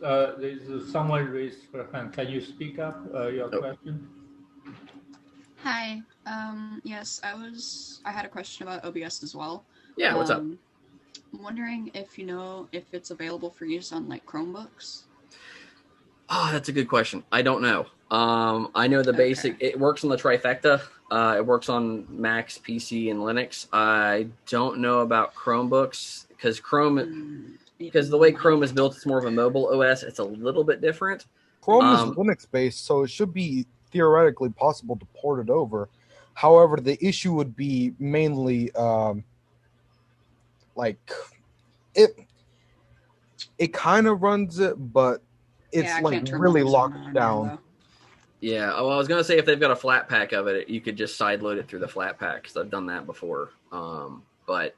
someone raised her hand. Can you speak up your question? Hi. Yes, I had a question about OBS as well. Yeah, what's up? I'm wondering if you know if it's available for use on like Chromebooks. Oh, that's a good question. I don't know. I know the basic. It works on the trifecta. It works on Macs, PC, and Linux. I don't know about Chromebooks because the way Chrome is built, it's more of a mobile OS. It's a little bit different. Chrome is Linux-based, so it should be theoretically possible to port it over. However, the issue would be mainly it kind of runs it, but it's really locked down. Yeah, well, I was going to say if they've got a flat pack of it, you could just sideload it through the flat pack because I've done that before. But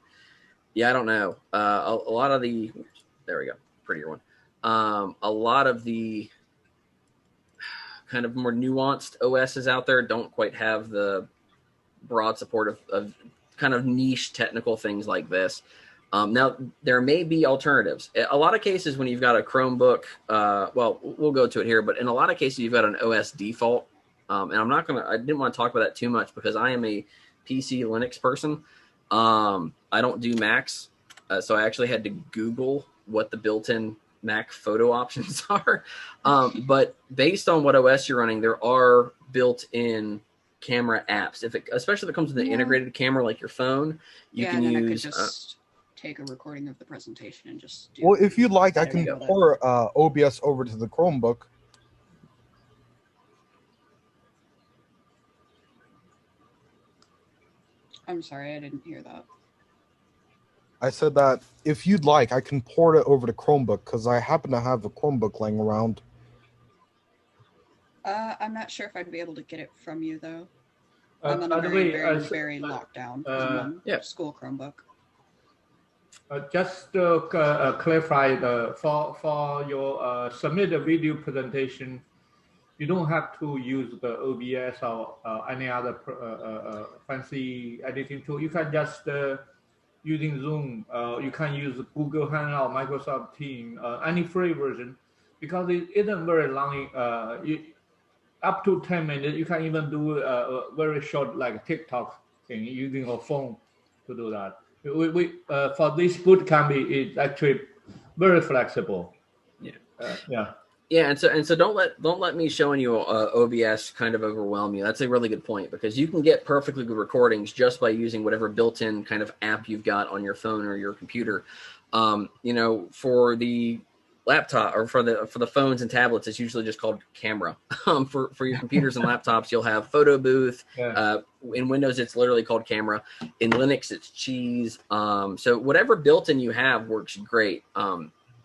yeah, I don't know. A lot of the, there we go, prettier one. A lot of the kind of more nuanced OSs out there don't quite have the broad support of kind of niche technical things like this. Now, there may be alternatives. A lot of cases when you've got a Chromebook, well, we'll go to it here, but in a lot of cases, you've got an OS default. And I didn't want to talk about that too much because I am a PC Linux person. I don't do Macs. So I actually had to Google what the built-in Mac photo options are. But based on what OS you're running, there are built-in camera apps. Especially if it comes with an integrated camera like your phone, you can and use. I could just take a recording of the presentation and just do. Well, if you'd like, I editing can of it. pour OBS over to the Chromebook. I'm sorry, I didn't hear that. I said that if you'd like, I can port it over to Chromebook because I happen to have a Chromebook laying around. I'm not sure if I'd be able to get it from you though. By I'm on the a way, very locked down because I'm on school Chromebook. Just to clarify, for your submit a video presentation, you don't have to use the OBS or any other fancy editing tool. You can just using Zoom. You can use Google Hangout, Microsoft Teams, any free version, because it isn't very long. Up to 10 minutes. You can even do a very short, like TikTok thing, using a phone to do that. For this boot camp, it's actually very flexible. Yeah, and so don't let me showing you OBS kind of overwhelm you. That's a really good point, because you can get perfectly good recordings just by using whatever built-in kind of app you've got on your phone or your computer. For the laptop or for the phones and tablets, it's usually just called Camera. For your computers and laptops, you'll have Photo Booth. In Windows, it's literally called Camera. In Linux, it's Cheese. So whatever built-in you have works great.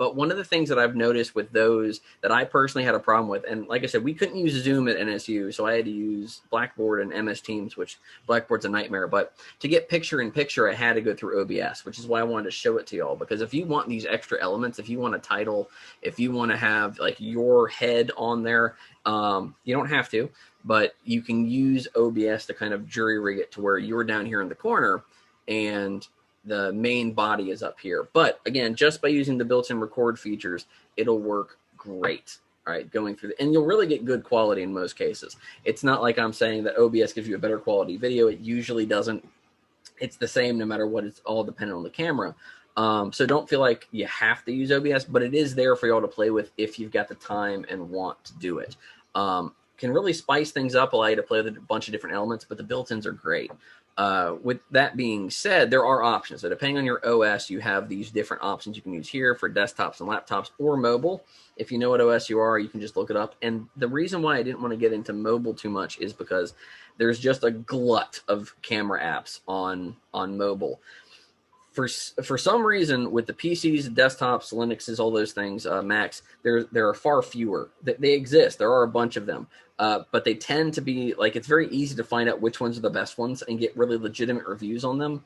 But one of the things that I've noticed with those that I personally had a problem with, and like I said, we couldn't use Zoom at NSU, so I had to use Blackboard and MS Teams, which Blackboard's a nightmare. But to get picture-in-picture, I had to go through OBS, which is why I wanted to show it to y'all. Because if you want these extra elements, if you want a title, if you want to have like your head on there, you don't have to, but you can use OBS to kind of jury-rig it to where you're down here in the corner and the main body is up here. But again, just by using the built-in record features, it'll work great. All right, going through and you'll really get good quality in most cases. It's not like I'm saying that OBS gives you a better quality video. It usually doesn't. It's the same no matter what. It's all dependent on the camera. So don't feel like you have to use OBS, but it is there for y'all to play with if you've got the time and want to do it. Can really spice things up, allow you to play with a bunch of different elements, but the built-ins are great. With that being said, there are options. So depending on your OS, you have these different options you can use here for desktops and laptops or mobile. If you know what OS you are, you can just look it up. And the reason why I didn't want to get into mobile too much is because there's just a glut of camera apps on mobile. For some reason, with the PCs, desktops, Linuxes, all those things, Macs, there are far fewer. They exist. There are a bunch of them. But they tend to be like, it's very easy to find out which ones are the best ones and get really legitimate reviews on them.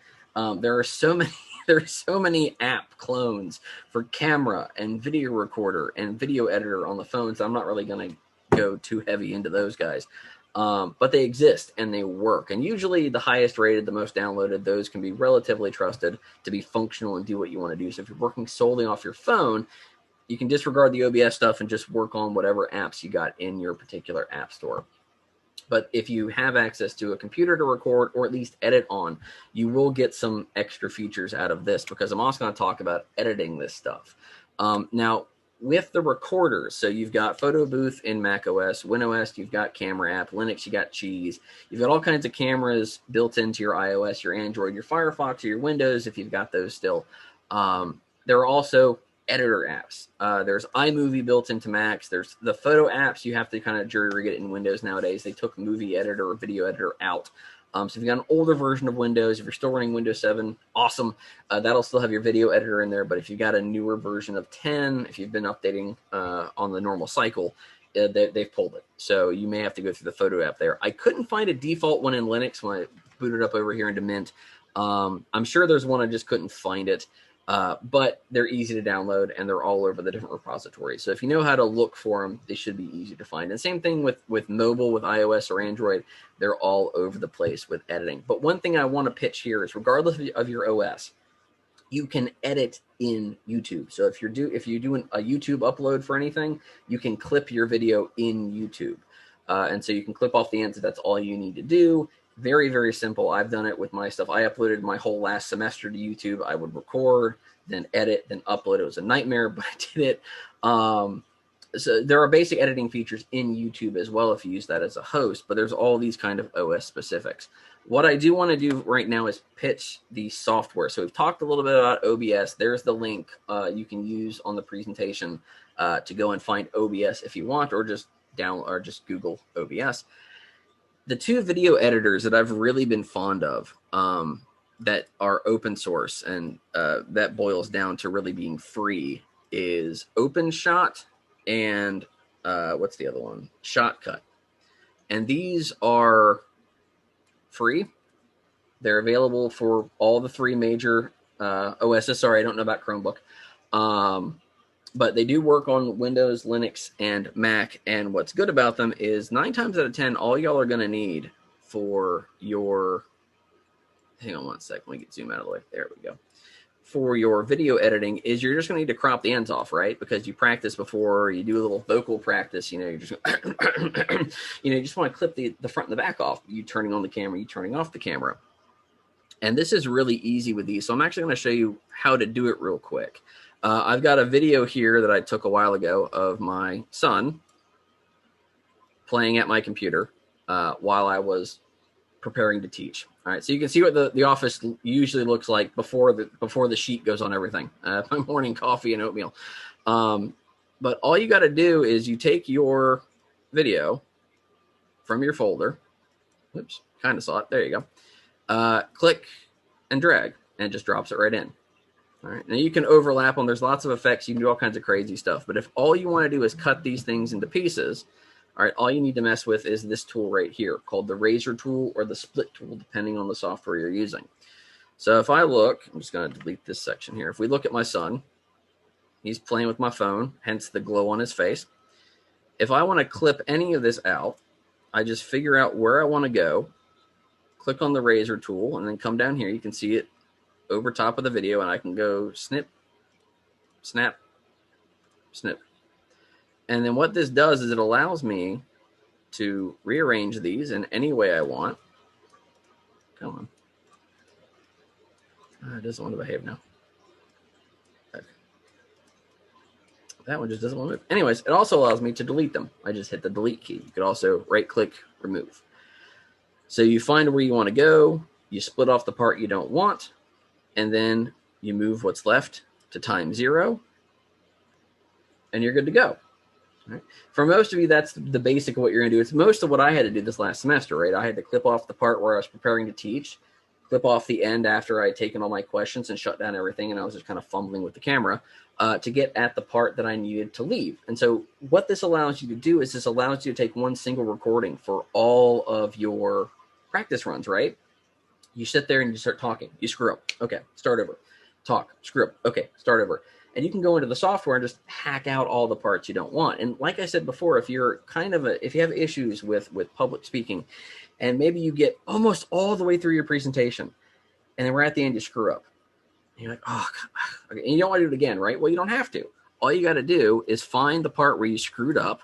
There are so many app clones for camera and video recorder and video editor on the phones. I'm not really going to go too heavy into those guys. But they exist and they work. And usually the highest rated, the most downloaded, those can be relatively trusted to be functional and do what you want to do. So if you're working solely off your phone, you can disregard the OBS stuff and just work on whatever apps you got in your particular app store. But if you have access to a computer to record or at least edit on, you will get some extra features out of this, because I'm also going to talk about editing this stuff. Now, with the recorders, so you've got Photo Booth in Mac OS, WinOS, you've got Camera App, Linux, you got Cheese. You've got all kinds of cameras built into your iOS, your Android, your Firefox, or your Windows, if you've got those still. There are also editor apps. There's iMovie built into Macs. There's the photo apps. You have to kind of jury rig it in Windows nowadays. They took movie editor or video editor out. So if you've got an older version of Windows, if you're still running Windows 7, awesome. That'll still have your video editor in there. But if you've got a newer version of 10, if you've been updating on the normal cycle, they've pulled it. So you may have to go through the photo app there. I couldn't find a default one in Linux when I booted up over here into Mint. I'm sure there's one, I just couldn't find it. But they're easy to download and they're all over the different repositories. So if you know how to look for them, they should be easy to find. And same thing with mobile, with iOS or Android, they're all over the place with editing. But one thing I want to pitch here is, regardless of your OS, you can edit in YouTube. So if you're doing a YouTube upload for anything, you can clip your video in YouTube. And so you can clip off the ends if that's all you need to do. Very, very simple. I've done it with my stuff. I uploaded my whole last semester to YouTube. I would record, then edit, then upload. It was a nightmare, but I did it. So there are basic editing features in YouTube as well if you use that as a host, but there's all these kind of OS specifics. What I do want to do right now is pitch the software. So we've talked a little bit about OBS. There's the link you can use on the presentation to go and find OBS if you want, or just download or just Google OBS. The two video editors that I've really been fond of that are open source and that boils down to really being free is OpenShot and what's the other one? Shotcut. And these are free. They're available for all the three major OSs. Sorry, I don't know about Chromebook. But they do work on Windows, Linux, and Mac. And what's good about them is 9 times out of 10, all y'all are going to need for your... Hang on one second. Let me zoom out of the way. There we go. For your video editing is you're just going to need to crop the ends off, right? Because you practice before, you do a little vocal practice, you know, you're just you just want to clip the front and the back off. You turning on the camera, you turning off the camera. And this is really easy with these. So I'm actually going to show you how to do it real quick. I've got a video here that I took a while ago of my son playing at my computer while I was preparing to teach. All right, so you can see what the office usually looks like before the sheet goes on everything. My morning coffee and oatmeal. But all you got to do is you take your video from your folder. Oops, kind of saw it. There you go. Click and drag, and it just drops it right in. All right, now you can overlap them. There's lots of effects. You can do all kinds of crazy stuff. But if all you want to do is cut these things into pieces, all right, all you need to mess with is this tool right here called the razor tool or the split tool, depending on the software you're using. So if I look, I'm just going to delete this section here. If we look at my son, he's playing with my phone, hence the glow on his face. If I want to clip any of this out, I just figure out where I want to go, click on the razor tool, and then come down here. You can see it over top of the video, and I can go snip, snap, snip. And then what this does is it allows me to rearrange these in any way I want. Come on. It doesn't want to behave now. Okay. That one just doesn't want to move. Anyways, it also allows me to delete them. I just hit the delete key. You could also right-click, remove. So you find where you want to go. You split off the part you don't want. And then you move what's left to time 0. And you're good to go. Right. For most of you, that's the basic of what you're going to do. It's most of what I had to do this last semester, right? I had to clip off the part where I was preparing to teach, clip off the end after I had taken all my questions and shut down everything, and I was just kind of fumbling with the camera to get at the part that I needed to leave. And so what this allows you to do is this allows you to take one single recording for all of your practice runs, right? You sit there and you start talking. You screw up. Okay, start over. Talk, screw up. Okay, start over. And you can go into the software and just hack out all the parts you don't want. And like I said before, if you're if you have issues with public speaking, and maybe you get almost all the way through your presentation, and then we're at the end, you screw up. And you're like, oh, okay. And you don't want to do it again, right? Well, you don't have to. All you got to do is find the part where you screwed up,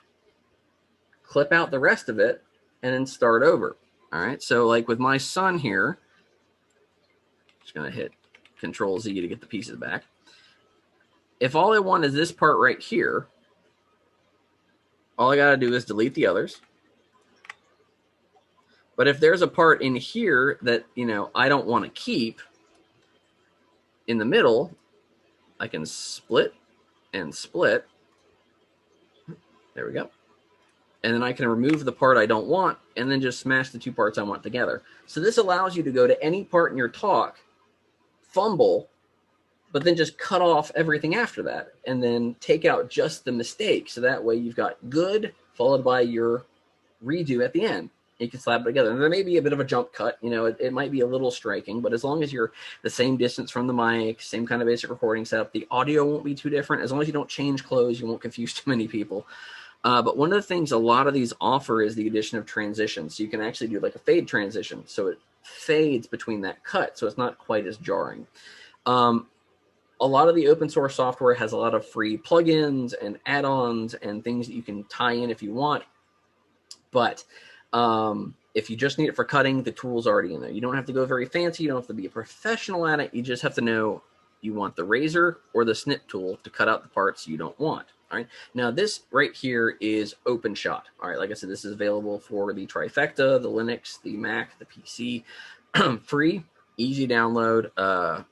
clip out the rest of it, and then start over. All right. So like with my son here, just going to hit Control Z to get the pieces back. If all I want is this part right here, all I got to do is delete the others. But if there's a part in here that, I don't want to keep in the middle, I can split and split. There we go. And then I can remove the part I don't want and then just smash the two parts I want together. So this allows you to go to any part in your talk, fumble, but then just cut off everything after that and then take out just the mistake. So that way you've got good followed by your redo at the end. You can slap it together. And there may be a bit of a jump cut. It might be a little striking, but as long as you're the same distance from the mic, same kind of basic recording setup, the audio won't be too different. As long as you don't change clothes, you won't confuse too many people. But one of the things a lot of these offer is the addition of transitions. So you can actually do like a fade transition. So it fades between that cut. So it's not quite as jarring. A lot of the open source software has a lot of free plugins and add-ons and things that you can tie in if you want. But if you just need it for cutting, the tool's already in there. You don't have to go very fancy. You don't have to be a professional at it. You just have to know you want the razor or the snip tool to cut out the parts you don't want. All right. Now this right here is OpenShot. All right. Like I said, this is available for the Trifecta, the Linux, the Mac, the PC. Free, easy download,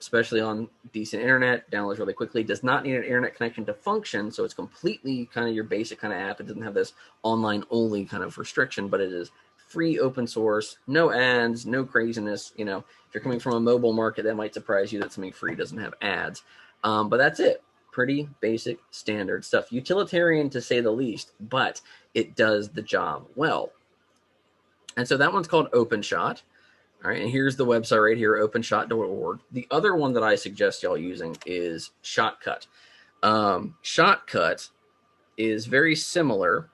especially on decent internet. Downloads really quickly. Does not need an internet connection to function, so it's completely kind of your basic kind of app. It doesn't have this online only kind of restriction, but it is free, open source, no ads, no craziness. You know, if you're coming from a mobile market, that might surprise you that something free doesn't have ads. But that's it. Pretty basic standard stuff. Utilitarian to say the least, but it does the job well. And so that one's called OpenShot. All right, and here's the website right here, openshot.org. The other one that I suggest y'all using is Shotcut. Shotcut is very similar,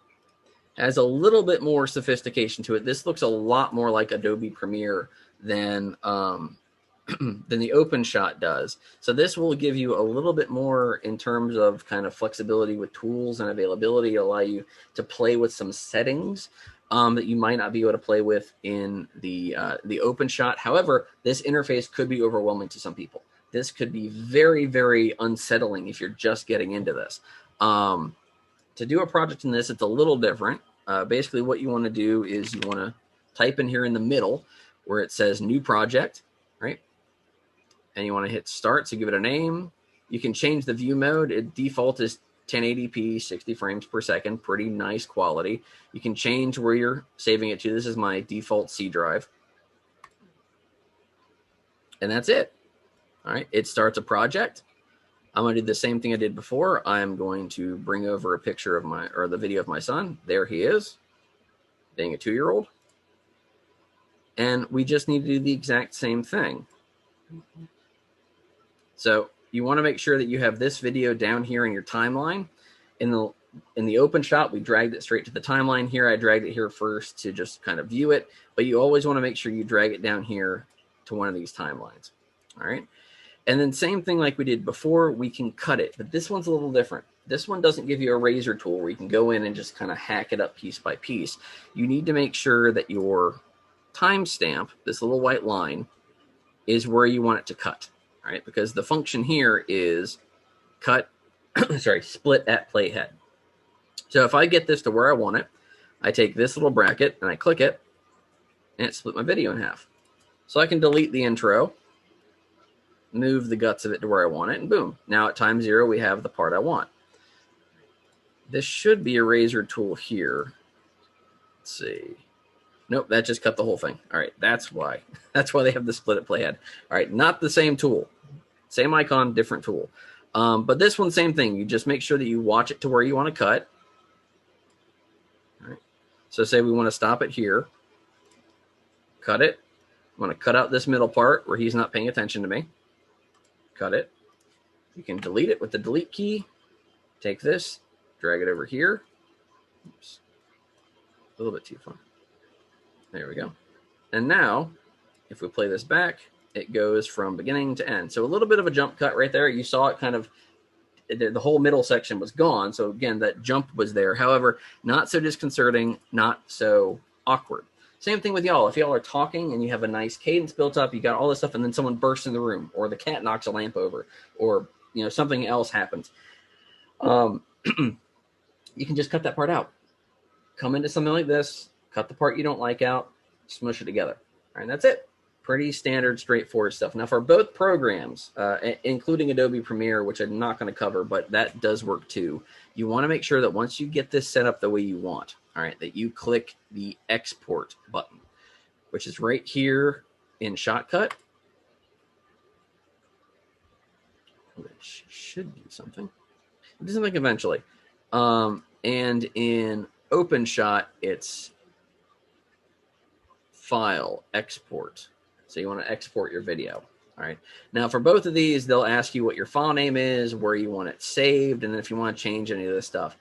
has a little bit more sophistication to it. This looks a lot more like Adobe Premiere than than the OpenShot does. So this will give you a little bit more in terms of kind of flexibility with tools and availability, allow you to play with some settings that you might not be able to play with in the OpenShot. However, this interface could be overwhelming to some people. This could be very, very unsettling if you're just getting into this. To do a project in this, it's a little different. Basically, what you want to do is you want to type in here in the middle where it says new project, right? And you want to hit start, so give it a name. You can change the view mode. Default is 1080p, 60 frames per second, pretty nice quality. You can change where you're saving it to. This is my default C drive. And that's it. All right, it starts a project. I'm going to do the same thing I did before. I'm going to bring over a picture of the video of my son. There he is, being a 2-year-old. And we just need to do the exact same thing. So you want to make sure that you have this video down here in your timeline. In the OpenShot, we dragged it straight to the timeline here. I dragged it here first to just kind of view it, but you always want to make sure you drag it down here to one of these timelines. All right. And then same thing like we did before, we can cut it, but this one's a little different. This one doesn't give you a razor tool where you can go in and just kind of hack it up piece by piece. You need to make sure that your timestamp, this little white line, is where you want it to cut. All right, because the function here is cut, split at playhead. So if I get this to where I want it, I take this little bracket and I click it, and it split my video in half. So I can delete the intro, move the guts of it to where I want it, and boom. Now at time 0, we have the part I want. This should be a razor tool here. Let's see. Nope, that just cut the whole thing. All right, that's why. That's why they have the split at playhead. All right, not the same tool. Same icon, different tool. But this one, same thing. You just make sure that you watch it to where you want to cut. All right. So say we want to stop it here. Cut it. I want to cut out this middle part where he's not paying attention to me. Cut it. You can delete it with the delete key. Take this, drag it over here. Oops. A little bit too far. There we go. And now, if we play this back, it goes from beginning to end. So a little bit of a jump cut right there. You saw it kind of, the whole middle section was gone. So again, that jump was there. However, not so disconcerting, not so awkward. Same thing with y'all. If y'all are talking and you have a nice cadence built up, you got all this stuff, and then someone bursts in the room, or the cat knocks a lamp over, or something else happens. You can just cut that part out. Come into something like this, cut the part you don't like out, smush it together. All right, that's it. Pretty standard, straightforward stuff. Now, for both programs, including Adobe Premiere, which I'm not going to cover, but that does work too, you want to make sure that once you get this set up the way you want, all right, that you click the export button, which is right here in Shotcut. Which should do something. It does something eventually. And in OpenShot, it's file export. So you want to export your video. All right. Now for both of these, they'll ask you what your file name is, where you want it saved, and then if you want to change any of this stuff.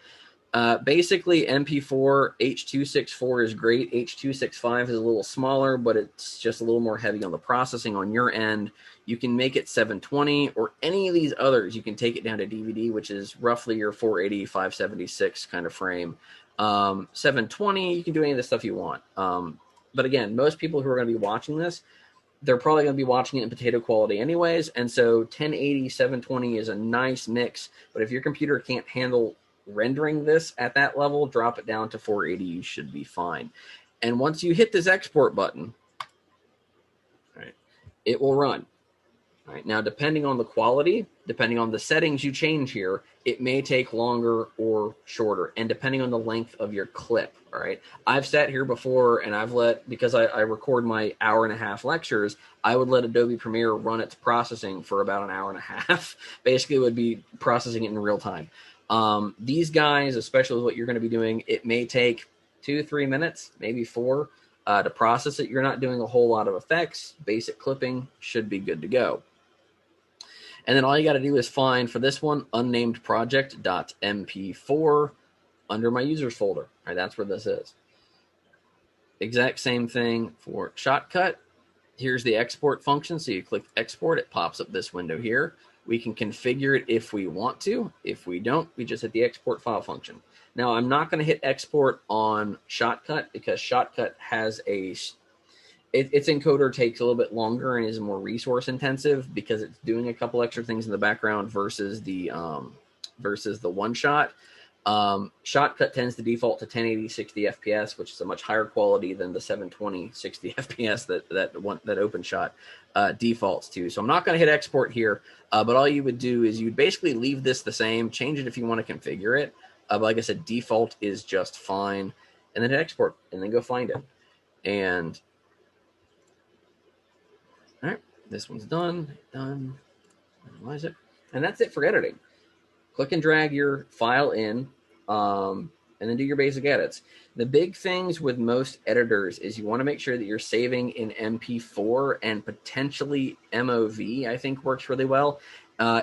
Basically, MP4 H.264 is great. H.265 is a little smaller, but it's just a little more heavy on the processing on your end. You can make it 720 or any of these others. You can take it down to DVD, which is roughly your 480, 576 kind of frame. 720, you can do any of the stuff you want. But again, most people who are going to be watching this, they're probably going to be watching it in potato quality anyways. And so 1080, 720 is a nice mix. But if your computer can't handle rendering this at that level, drop it down to 480, you should be fine. And once you hit this export button, right, it will run. All right, now, depending on the quality, depending on the settings you change here, it may take longer or shorter, and depending on the length of your clip. All right, I've sat here before and I've because I record my hour-and-a-half lectures, I would let Adobe Premiere run its processing for about an hour and a half. Basically, it would be processing it in real time. These guys, especially with what you're going to be doing, it may take 2-3 minutes, maybe 4, to process it. You're not doing a whole lot of effects. Basic clipping should be good to go. And then all you got to do is find, for this one, unnamed project.mp4 under my users folder. All right, that's where this is. Exact same thing for Shotcut. Here's the export function. So you click export, it pops up this window here. We can configure it if we want to. If we don't, we just hit the export file function. Now, I'm not going to hit export on Shotcut because Shotcut has its encoder takes a little bit longer and is more resource intensive because it's doing a couple extra things in the background versus the one shot. Shotcut tends to default to 1080 60 FPS, which is a much higher quality than the 720 60 FPS that OpenShot defaults to. So I'm not going to hit export here, but all you would do is you'd basically leave this the same, change it if you want to configure it. But like I said, default is just fine, and then hit export, and then go find it. And all right, this one's done. Analyze it. And that's it for editing. Click and drag your file in, and then do your basic edits. The big things with most editors is you want to make sure that you're saving in MP4 and potentially MOV, I think works really well.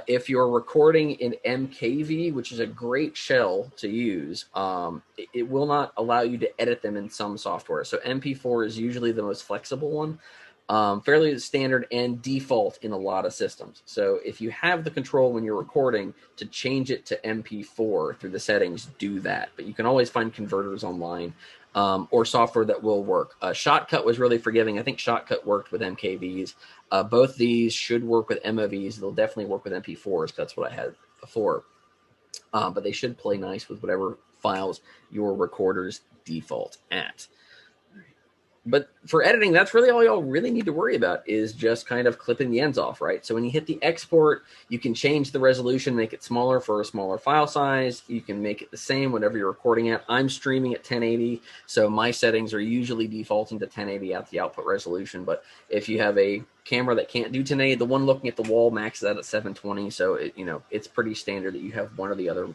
If you're recording in MKV, which is a great shell to use, it will not allow you to edit them in some software. So MP4 is usually the most flexible one. Fairly standard and default in a lot of systems. So if you have the control when you're recording to change it to MP4 through the settings, do that. But you can always find converters online or software that will work. Shotcut was really forgiving. I think Shotcut worked with MKVs. Both these should work with MOVs. They'll definitely work with MP4s because that's what I had before. But they should play nice with whatever files your recorders default at. But for editing, that's really all y'all really need to worry about is just kind of clipping the ends off, right? So when you hit the export, you can change the resolution, make it smaller for a smaller file size. You can make it the same whatever you're recording at. I'm streaming at 1080, so my settings are usually defaulting to 1080 at the output resolution. But if you have a camera that can't do 1080, the one looking at the wall maxes out at 720, so it's pretty standard that you have one or the other.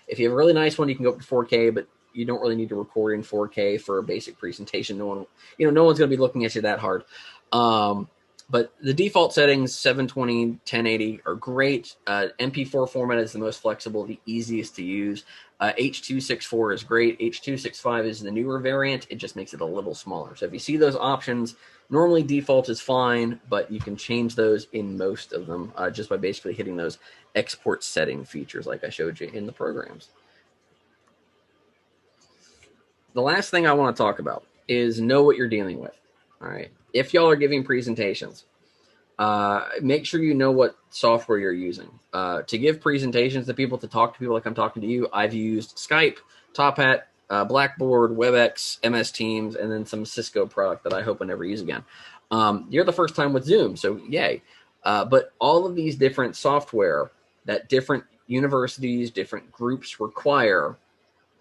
If you have a really nice one, you can go up to 4K, but you don't really need to record in 4K for a basic presentation. No one's going to be looking at you that hard. But the default settings, 720, 1080 are great. MP4 format is the most flexible, the easiest to use. H.264 is great. H.265 is the newer variant. It just makes it a little smaller. So if you see those options, normally default is fine, but you can change those in most of them just by basically hitting those export setting features like I showed you in the programs. The last thing I want to talk about is know what you're dealing with. All right. If y'all are giving presentations, make sure you know what software you're using. To give presentations to people, to talk to people like I'm talking to you, I've used Skype, Top Hat, Blackboard, WebEx, MS Teams, and then some Cisco product that I hope I never use again. You're the first time with Zoom, so yay. But all of these different software that different universities, different groups require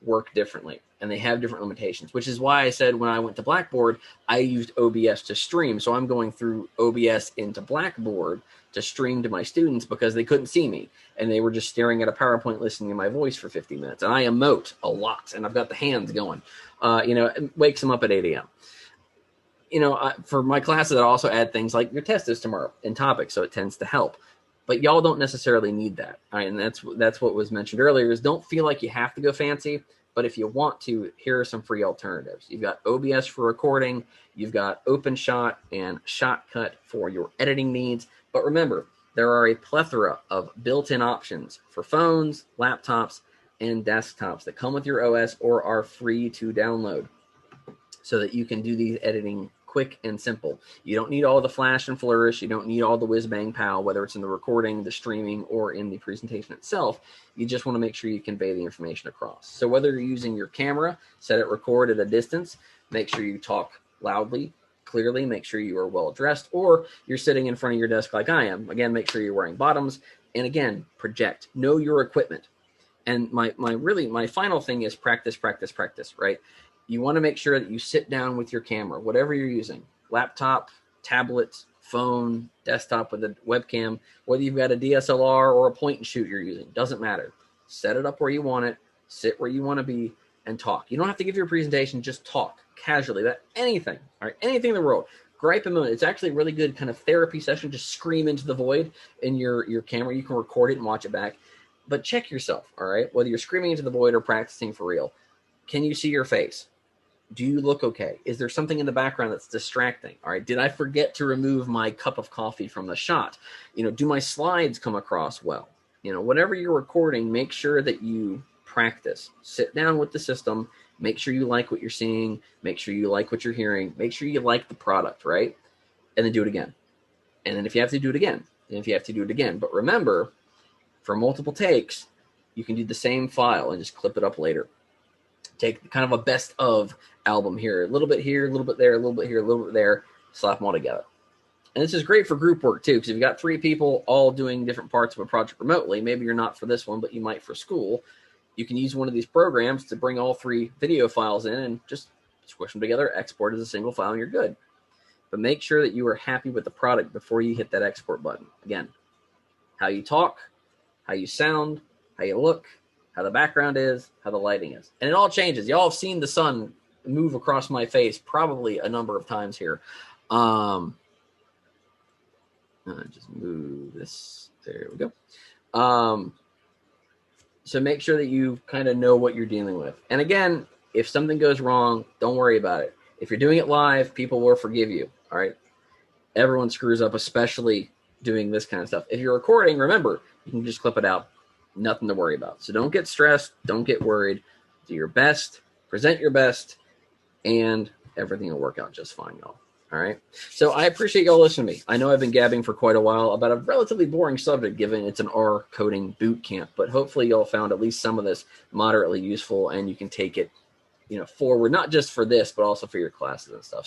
work differently, and they have different limitations, which is why I said when I went to Blackboard, I used OBS to stream. So I'm going through OBS into Blackboard to stream to my students because they couldn't see me, and they were just staring at a PowerPoint listening to my voice for 50 minutes. And I emote a lot, and I've got the hands going. It wakes them up at 8 a.m. For my classes, I also add things like your test is tomorrow in topics, so it tends to help. But y'all don't necessarily need that. All right, and that's what was mentioned earlier is don't feel like you have to go fancy. But if you want to, here are some free alternatives. You've got OBS for recording. You've got OpenShot and Shotcut for your editing needs. But remember, there are a plethora of built-in options for phones, laptops, and desktops that come with your OS or are free to download so that you can do these editing quick and simple. You don't need all the flash and flourish. You don't need all the whiz bang pow, whether it's in the recording, the streaming, or in the presentation itself. You just want to make sure you convey the information across. So whether you're using your camera, set it record at a distance, make sure you talk loudly, clearly, make sure you are well dressed, or you're sitting in front of your desk like I am. Again, make sure you're wearing bottoms, and again, project. Know your equipment. And my final thing is practice, right? You want to make sure that you sit down with your camera, whatever you're using, laptop, tablet, phone, desktop with a webcam, whether you've got a DSLR or a point and shoot you're using, doesn't matter. Set it up where you want it, sit where you want to be, and talk. You don't have to give your presentation, just talk casually about anything, all right? Anything in the world. Gripe a moment. It's actually a really good kind of therapy session. Just scream into the void in your camera. You can record it and watch it back. But check yourself, all right? Whether you're screaming into the void or practicing for real. Can you see your face? Do you look okay? Is there something in the background that's distracting? All right. Did I forget to remove my cup of coffee from the shot? Do my slides come across well? Whatever you're recording, make sure that you practice. Sit down with the system. Make sure you like what you're seeing. Make sure you like what you're hearing. Make sure you like the product, right? And then do it again. And then if you have to do it again, and if you have to do it again. But remember, for multiple takes, you can do the same file and just clip it up later. Take kind of a best of album here, a little bit here, a little bit there, a little bit here, a little bit there, slap them all together. And this is great for group work too, because if you've got 3 people all doing different parts of a project remotely, maybe you're not for this one, but you might for school, you can use one of these programs to bring all 3 video files in and just squish them together, export as a single file, and you're good. But make sure that you are happy with the product before you hit that export button. Again, how you talk, how you sound, how you look, how the background is, how the lighting is. And it all changes. Y'all have seen the sun move across my face probably a number of times here. Just move this. There we go. So make sure that you kind of know what you're dealing with. And again, if something goes wrong, don't worry about it. If you're doing it live, people will forgive you. All right. Everyone screws up, especially doing this kind of stuff. If you're recording, remember, you can just clip it out. Nothing to worry about. So don't get stressed. Don't get worried. Do your best. Present your best. And everything will work out just fine, y'all. All right. So I appreciate y'all listening to me. I know I've been gabbing for quite a while about a relatively boring subject, given it's an R coding boot camp. But hopefully y'all found at least some of this moderately useful, and you can take it, forward, not just for this, but also for your classes and stuff. So